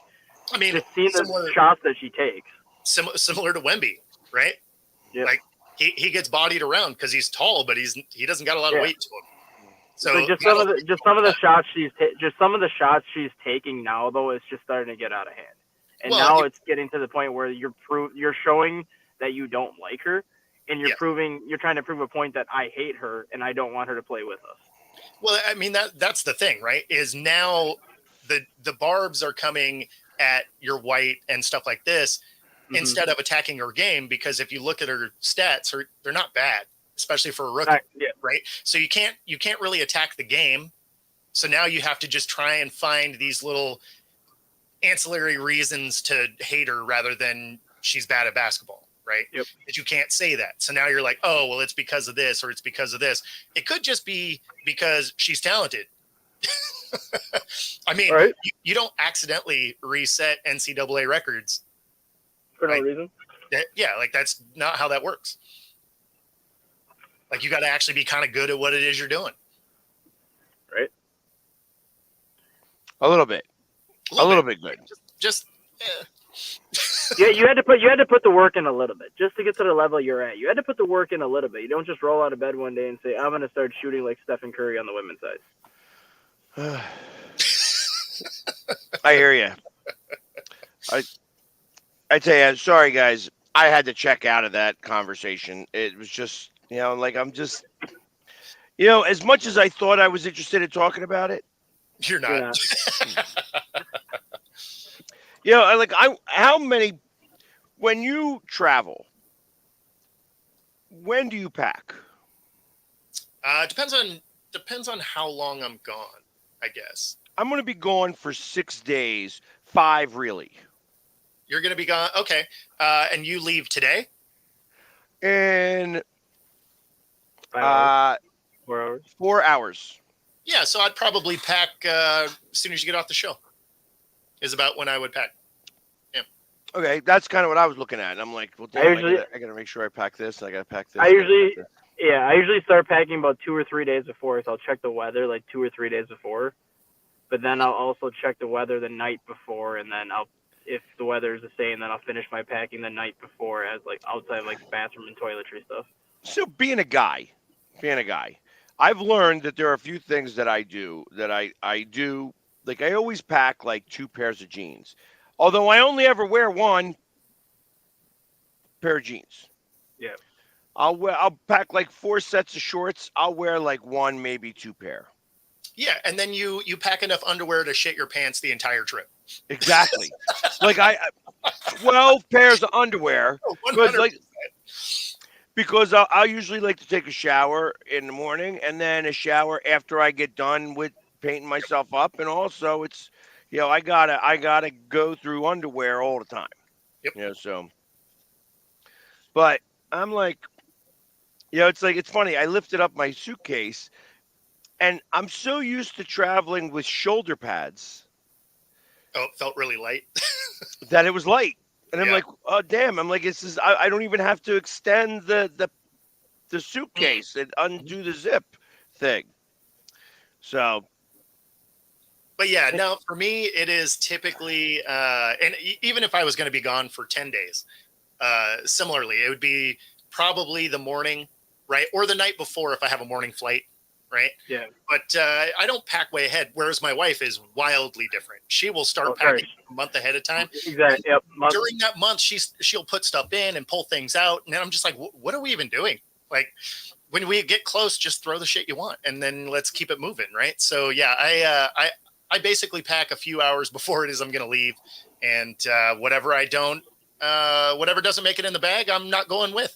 just seeing the shots that she takes. Similar to Wemby, right? Yeah. Like he gets bodied around because he's tall, but he doesn't got a lot of weight to him. So just some of the shots she's taking now, though, it's just starting to get out of hand. And now it's getting to the point where you're showing that you don't like her, and you're trying to prove a point that I hate her and I don't want her to play with us. Well, I mean, that's the thing, right? Is now the barbs are coming at your white and stuff like this instead of attacking her game, because if you look at her stats, they're not bad, especially for a rookie, right? So you can't really attack the game. So now you have to just try and find these little ancillary reasons to hate her rather than she's bad at basketball, right? Yep. But you can't say that. So now you're like, oh, well, it's because of this or it's because of this. It could just be because she's talented. I mean, right? You don't accidentally reset NCAA records for no reason. Yeah, like that's not how that works. Like you got to actually be kind of good at what it is you're doing. Right. A little bit good. Just yeah, you had to put the work in a little bit just to get to the level you're at. You had to put the work in a little bit. You don't just roll out of bed one day and say, I'm going to start shooting like Stephen Curry on the women's side. I hear you. I tell you, sorry guys, I had to check out of that conversation. It was just, like I'm just, as much as I thought I was interested in talking about it, you're not. How many, when you travel, when do you pack? Depends on how long I'm gone, I guess. I'm going to be gone for 6 days, 5 really. You're going to be gone. Okay. And you leave today? In 4 hours. 4 hours. Yeah, so I'd probably pack as soon as you get off the show. Is about when I would pack. Yeah. Okay, that's kind of what I was looking at. And I'm like, well, damn, I gotta make sure I pack this. I gotta pack this. I usually start packing about 2 or 3 days before. So I'll check the weather like 2 or 3 days before. But then I'll also check the weather the night before, and then if the weather is the same, then I'll finish my packing the night before as like outside like bathroom and toiletry stuff. So being a guy, I've learned that there are a few things that I do I do. Like I always pack like 2 pairs of jeans, although I only ever wear 1 pair of jeans. Yeah. I'll pack like 4 sets of shorts. I'll wear like 1, maybe 2 pair. Yeah, and then you pack enough underwear to shit your pants the entire trip. Exactly. Like 12 pairs of underwear. Because I'll usually like to take a shower in the morning and then a shower after I get done with painting myself up. And also it's, I gotta go through underwear all the time. Yep. So, but I'm like, it's funny. I lifted up my suitcase and I'm so used to traveling with shoulder pads. Oh, it felt really light. That it was light. And I'm like, oh, damn. I'm like, I don't even have to extend the suitcase and undo the zip thing. So. But yeah, no, for me, it is typically, and even if I was going to be gone for 10 days, similarly, it would be probably the morning, right? Or the night before if I have a morning flight. Right. Yeah. But I don't pack way ahead. Whereas my wife is wildly different. She will start packing a month ahead of time. Exactly. Yep. During that month, she'll put stuff in and pull things out. And then I'm just like, what are we even doing? Like when we get close, just throw the shit you want and then let's keep it moving. Right. So yeah, I basically pack a few hours before it is I'm going to leave. And whatever doesn't make it in the bag, I'm not going with.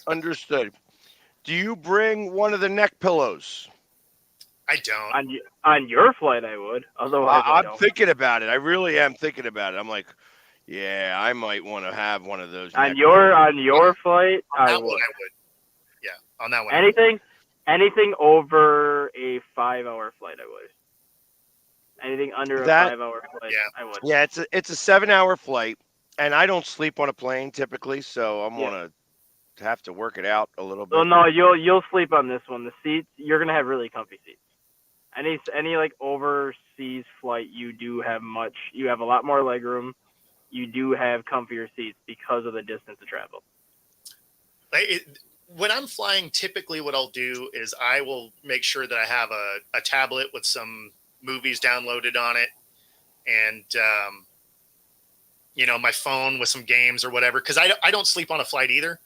Understood. Do you bring one of the neck pillows? I don't. On your flight, I would. Otherwise, I'm thinking about it. I really am thinking about it. I'm like, yeah, I might want to have one of those. On your flight, I would. Yeah, on that one. Anything over a 5-hour flight, I would. Anything under a 5-hour flight, I would. Yeah, it's a 7-hour flight, and I don't sleep on a plane typically, so I'm gonna have to work it out a little bit. Well, no, you'll sleep on this one. The seats, you're gonna have really comfy seats. Any like overseas flight, you have a lot more legroom. You do have comfier seats because of the distance of travel. When I'm flying, typically what I'll do is I will make sure that I have a tablet with some movies downloaded on it, and my phone with some games or whatever. Because I don't sleep on a flight either.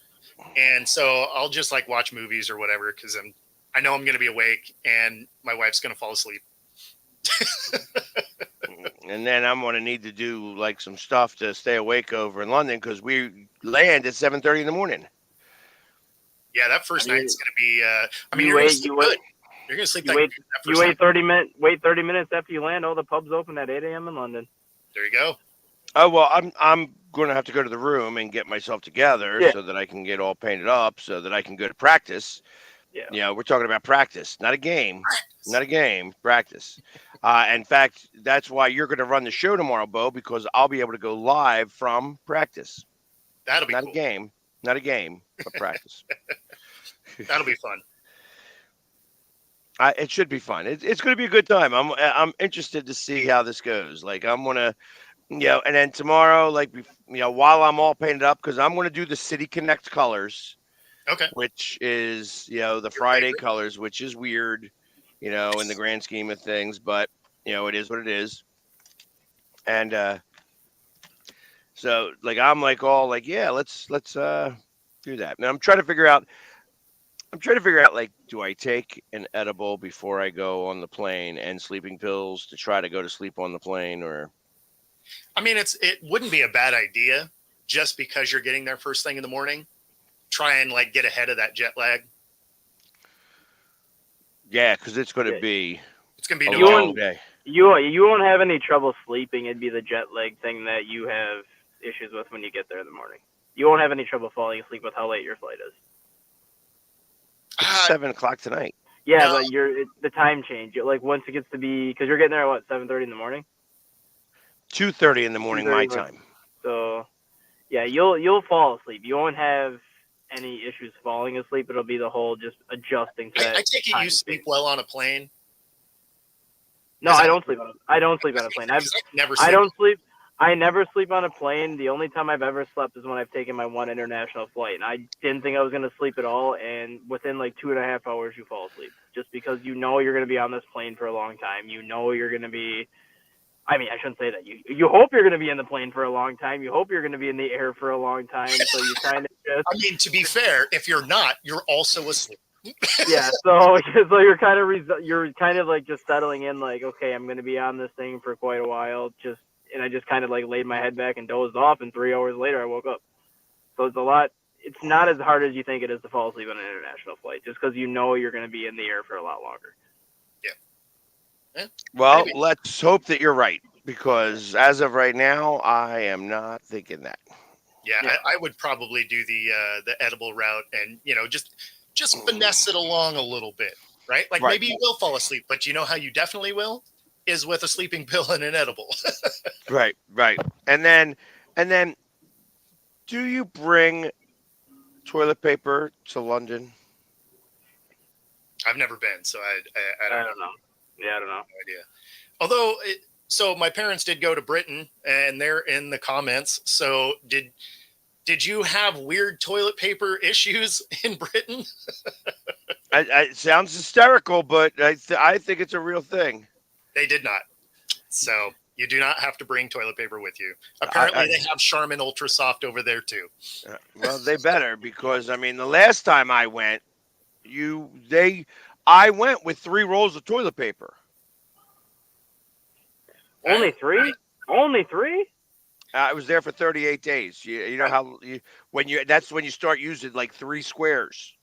And so I'll just like watch movies or whatever because I know I'm going to be awake and my wife's going to fall asleep. And then I'm going to need to do like some stuff to stay awake over in London because we land at 7:30 in the morning. Yeah, that first night's going to be. You're going to sleep good. You're going to sleep. You wait 30 minutes. Wait 30 minutes after you land. All the pubs open at 8 a.m. in London. There you go. Oh well, I'm going to have to go to the room and get myself together so that I can get all painted up, so that I can go to practice. Yeah. We're talking about practice, not a game, practice. In fact, that's why you're going to run the show tomorrow, Bo, because I'll be able to go live from practice. That'll be not cool. Not a game, but practice. That'll be fun. It should be fun. It's going to be a good time. I'm interested to see how this goes. Like I'm going to. And then tomorrow, while I'm all painted up, because I'm going to do the City Connect colors. Okay. Which is, the Friday colors, which is weird, in the grand scheme of things, but, it is what it is. And so, I'm let's do that. Now I'm trying to figure out, do I take an edible before I go on the plane and sleeping pills to try to go to sleep on the plane or... I mean, it wouldn't be a bad idea just because you're getting there first thing in the morning. Try and get ahead of that jet lag. Yeah, because it's going to be a long day. You won't have any trouble sleeping. It'd be the jet lag thing that you have issues with when you get there in the morning. You won't have any trouble falling asleep with how late your flight is. It's 7 o'clock tonight. Yeah, No. but the time change. Like once it gets to be, because you're getting there at what, 7:30 in the morning. 2:30 in the morning, my 2:30 time. So, yeah, you'll fall asleep. You won't have any issues falling asleep. It'll be the whole just adjusting to that. I take it time you sleep change. well on a plane. No, I don't sleep on. I don't sleep on a plane. I never sleep. I don't sleep. I never sleep on a plane. The only time I've ever slept is when I've taken my one international flight, and I didn't think I was gonna sleep at all. And within like 2.5 hours, you fall asleep, just because you know you're gonna be on this plane for a long time. You know you're gonna be. I mean, I shouldn't say that. You hope you're gonna be in the plane for a long time. You hope you're gonna be in the air for a long time. So you kind of just. I mean, to be fair, if you're not, you're also asleep. Yeah, so you're kind of like just settling in, like, okay, I'm gonna be on this thing for quite a while, and I just kind of like laid my head back and dozed off, and 3 hours later I woke up. So it's not as hard as you think it is to fall asleep on an international flight, just because you know you're gonna be in the air for a lot longer. Well, Maybe. let's hope that you're right, because as of right now, I am not thinking that. Yeah, I would probably do the edible route, and just finesse it along a little bit, right? Like Right. maybe you will fall asleep, but you know how you definitely will is with a sleeping pill and an edible. Right. And then, do you bring toilet paper to London? I've never been, so I don't know. Yeah, I don't know. No idea. Although, so my parents did go to Britain, and they're in the comments. So did you have weird toilet paper issues in Britain? It sounds hysterical, but I think it's a real thing. They did not. So you do not have to bring toilet paper with you. Apparently, they have Charmin Ultra Soft over there too. Well, they better, because I mean, the last time I went, I went with 3 rolls of toilet paper. Only 3? Only 3? I was there for 38 days. You know how that's when you start using like 3 squares.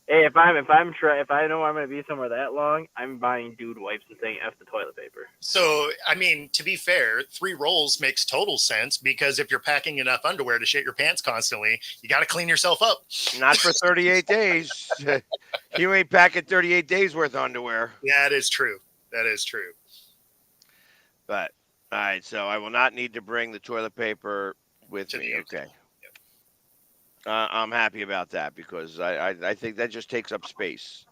Hey, if I know I'm gonna be somewhere that long, I'm buying dude wipes and saying F the toilet paper. So, I mean, to be fair, 3 rolls makes total sense, because if you're packing enough underwear to shit your pants constantly, you got to clean yourself up. Not for 38 days. You ain't packing 38 days worth of underwear. Yeah, that is true. That is true. But all right, so I will not need to bring the toilet paper with me. Okay. I'm happy about that, because I think that just takes up space.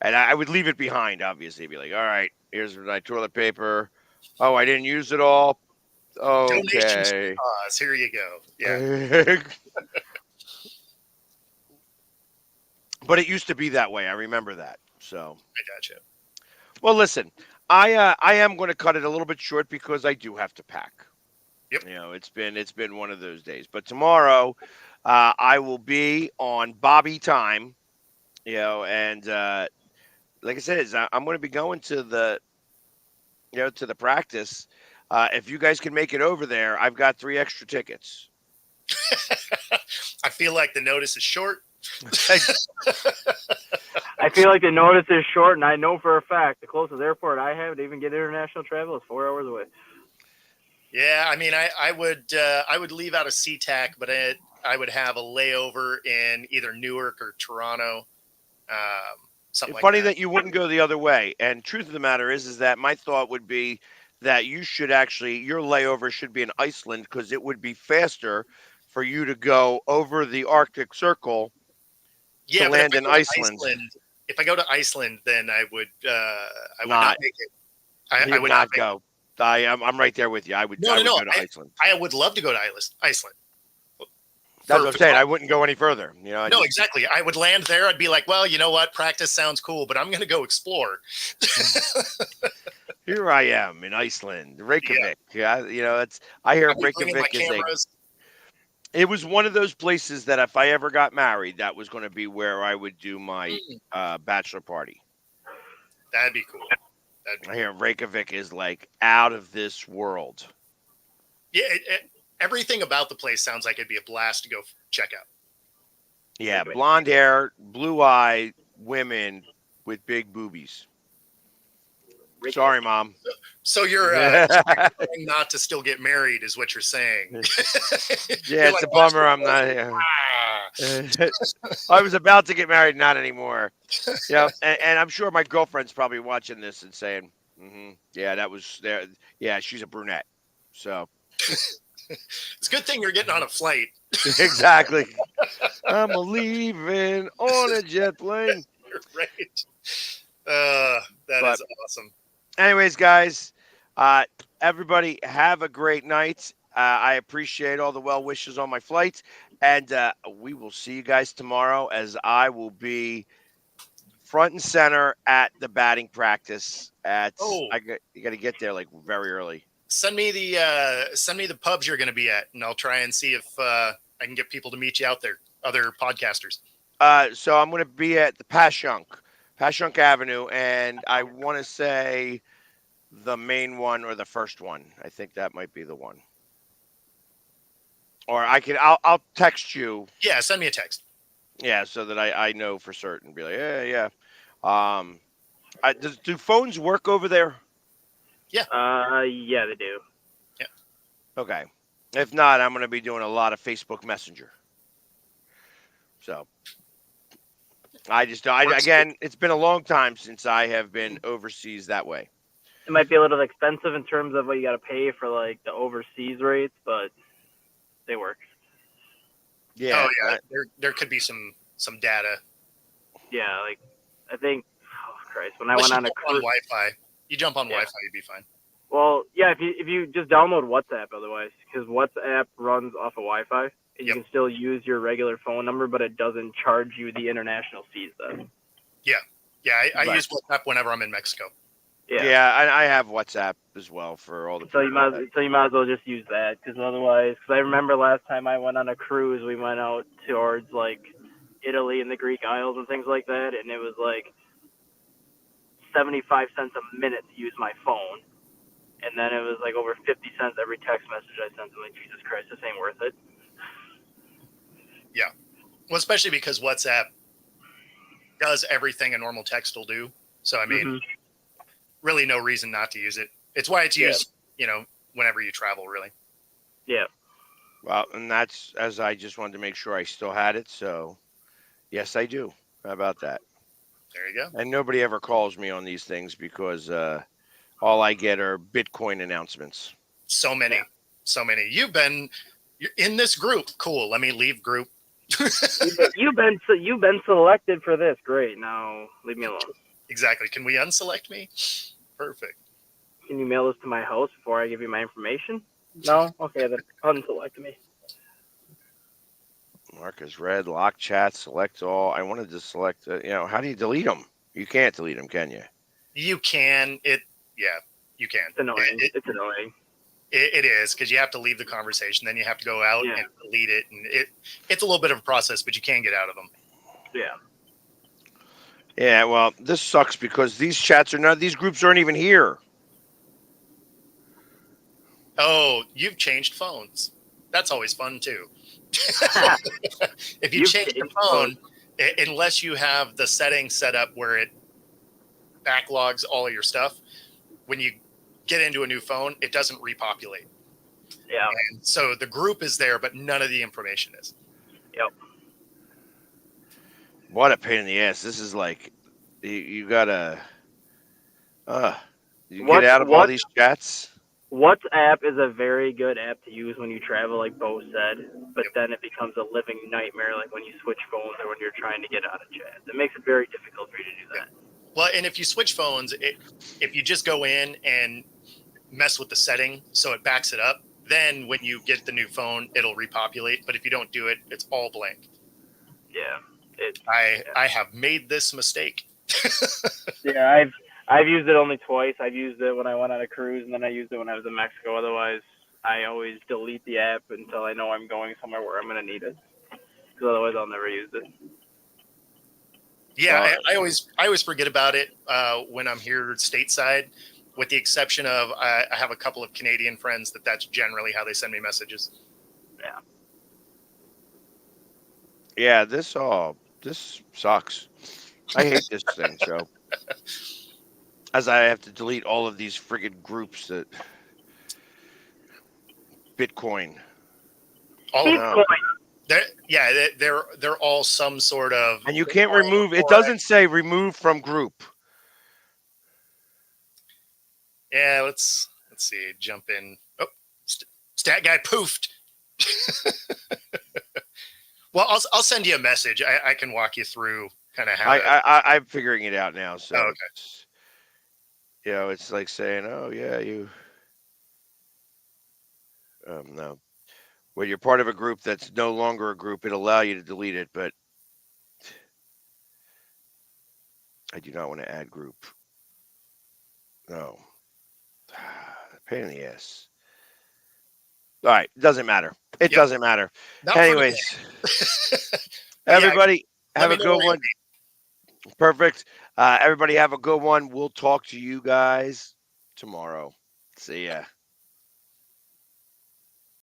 And I would leave it behind, obviously. Be like, all right, here's my toilet paper. Oh, I didn't use it all. Donations Okay. to cause. Here you go. Yeah. But it used to be that way. I remember that. So I gotcha. Well, listen, I am going to cut it a little bit short, because I do have to pack. Yep. It's been one of those days. But tomorrow, I will be on Bobby time. And like I said, I'm going to be going to the practice. If you guys can make it over there, I've got 3 extra tickets. I feel like the notice is short. I feel like the notice is short, and I know for a fact the closest airport I have to even get international travel is 4 hours away. Yeah, I mean, I would leave out of SeaTac, but I would have a layover in either Newark or Toronto. Something like Funny that. that you wouldn't go the other way. And truth of the matter is that my thought would be that your layover should be in Iceland, because it would be faster for you to go over the Arctic Circle to but land if I in go to Iceland. If I go to Iceland, then I would not make it. I would not go. I'm right there with you. I would go to Iceland. I would love to go to Iceland. That's what I'm saying. I wouldn't go any further. No, exactly. I would land there. I'd be like, well, you know what? Practice sounds cool, but I'm going to go explore. Here I am in Iceland, Reykjavik. Yeah, I hear Reykjavik is it was one of those places that if I ever got married, that was going to be where I would do my bachelor party. That'd be cool. I hear Reykjavik is like out of this world. Yeah, everything about the place sounds like it'd be a blast to go check out. Yeah, blonde hair, blue eye women with big boobies. Sorry, Mom. So you're trying not to still get married, is what you're saying. Yeah, it's a bummer. I'm not here. I was about to get married, not anymore. Yeah, and I'm sure my girlfriend's probably watching this and saying, "Yeah, that was there. Yeah, she's a brunette." So It's a good thing you're getting on a flight. exactly. I'm leaving on a jet plane. Right. That is awesome. Anyways, guys, everybody have a great night. I appreciate all the well wishes on my flight, and we will see you guys tomorrow as I will be front and center at the batting practice. You got to get there like very early. Send me the pubs you're going to be at, and I'll try and see if I can get people to meet you out there. Other podcasters. So I'm going to be at the Passyunk Avenue, and I want to say the main one or the first one. I think that might be the one. Or I'll text you. Yeah, send me a text. Yeah, so that I know for certain. Be like, yeah. Do phones work over there? Yeah. Yeah, they do. Yeah. Okay. If not, I'm going to be doing a lot of Facebook Messenger. So again, it's been a long time since I have been overseas that way. It might be a little expensive in terms of what you got to pay for like the overseas rates, but they work. Yeah. Oh yeah. There could be some data. Yeah, like I think. Oh Christ! When I went on a cruise, Wi-Fi, you jump on Wi-Fi, you'd be fine. Well, yeah, if you just download WhatsApp, otherwise, because WhatsApp runs off of Wi-Fi, and you can still use your regular phone number, but it doesn't charge you the international fees then. Yeah. I use WhatsApp whenever I'm in Mexico. Yeah, I have WhatsApp as well for all the. So you might as well just use that, because otherwise, because I remember last time I went on a cruise, we went out towards like Italy and the Greek Isles and things like that, and it was like 75 cents a minute to use my phone, and then it was like over 50 cents every text message I sent. I'm like, Jesus Christ, this ain't worth it. Yeah, well, especially because WhatsApp does everything a normal text will do. So I mean, really no reason not to use it. It's why it's used, whenever you travel, really. Yeah. Well, and that's as I just wanted to make sure I still had it. So, yes, I do. How about that? There you go. And nobody ever calls me on these things because all I get are Bitcoin announcements. So many. You're in this group. Cool. Let me leave group. You've been selected for this. Great. Now leave me alone. Exactly. Can we unselect me? Perfect. Can you mail this to my house before I give you my information? No? Okay, then unselect me. Marcus Red, lock chat, select all. I wanted to select, how do you delete them? You can't delete them, can you? You can. You can. It's annoying. It's annoying. It is, because you have to leave the conversation, then you have to go out and delete it, and it's a little bit of a process, but you can get out of them. Yeah. Yeah, well, this sucks because these these groups aren't even here. Oh, you've changed phones. That's always fun too. If you change your phone, unless you have the settings set up where it backlogs all of your stuff, when you get into a new phone, it doesn't repopulate. Yeah. And so the group is there, but none of the information is. Yep. What a pain in the ass. This is like, you gotta, get out of all these chats. WhatsApp is a very good app to use when you travel, like Bo said, but then it becomes a living nightmare, like when you switch phones or when you're trying to get out of chat. It makes it very difficult for you to do that. Well, and if you switch phones, if you just go in and mess with the setting so it backs it up, then when you get the new phone, it'll repopulate. But if you don't do it, it's all blank. Yeah. I have made this mistake. Yeah, I've used it only twice. I've used it when I went on a cruise, and then I used it when I was in Mexico. Otherwise, I always delete the app until I know I'm going somewhere where I'm going to need it. Because otherwise, I'll never use it. Yeah, I always forget about it when I'm here stateside, with the exception of I have a couple of Canadian friends that's generally how they send me messages. Yeah. Yeah, this sucks. I hate this thing, so. As I have to delete all of these friggin' groups that Bitcoin. All of them. They're all some sort of. And you can't remove. It doesn't say remove from group. Yeah, let's see. Jump in. Oh, stat guy poofed. Well, I'll send you a message. I can walk you through kind of how. I'm figuring it out now. So, okay. It's like saying, "Oh yeah, you." No, when you're part of a group that's no longer a group, it'll allow you to delete it, but I do not want to add group. No. Pain in the ass. All right, doesn't matter. It doesn't matter. Anyways, everybody have a good one. Perfect. Everybody have a good one. We'll talk to you guys tomorrow. See ya.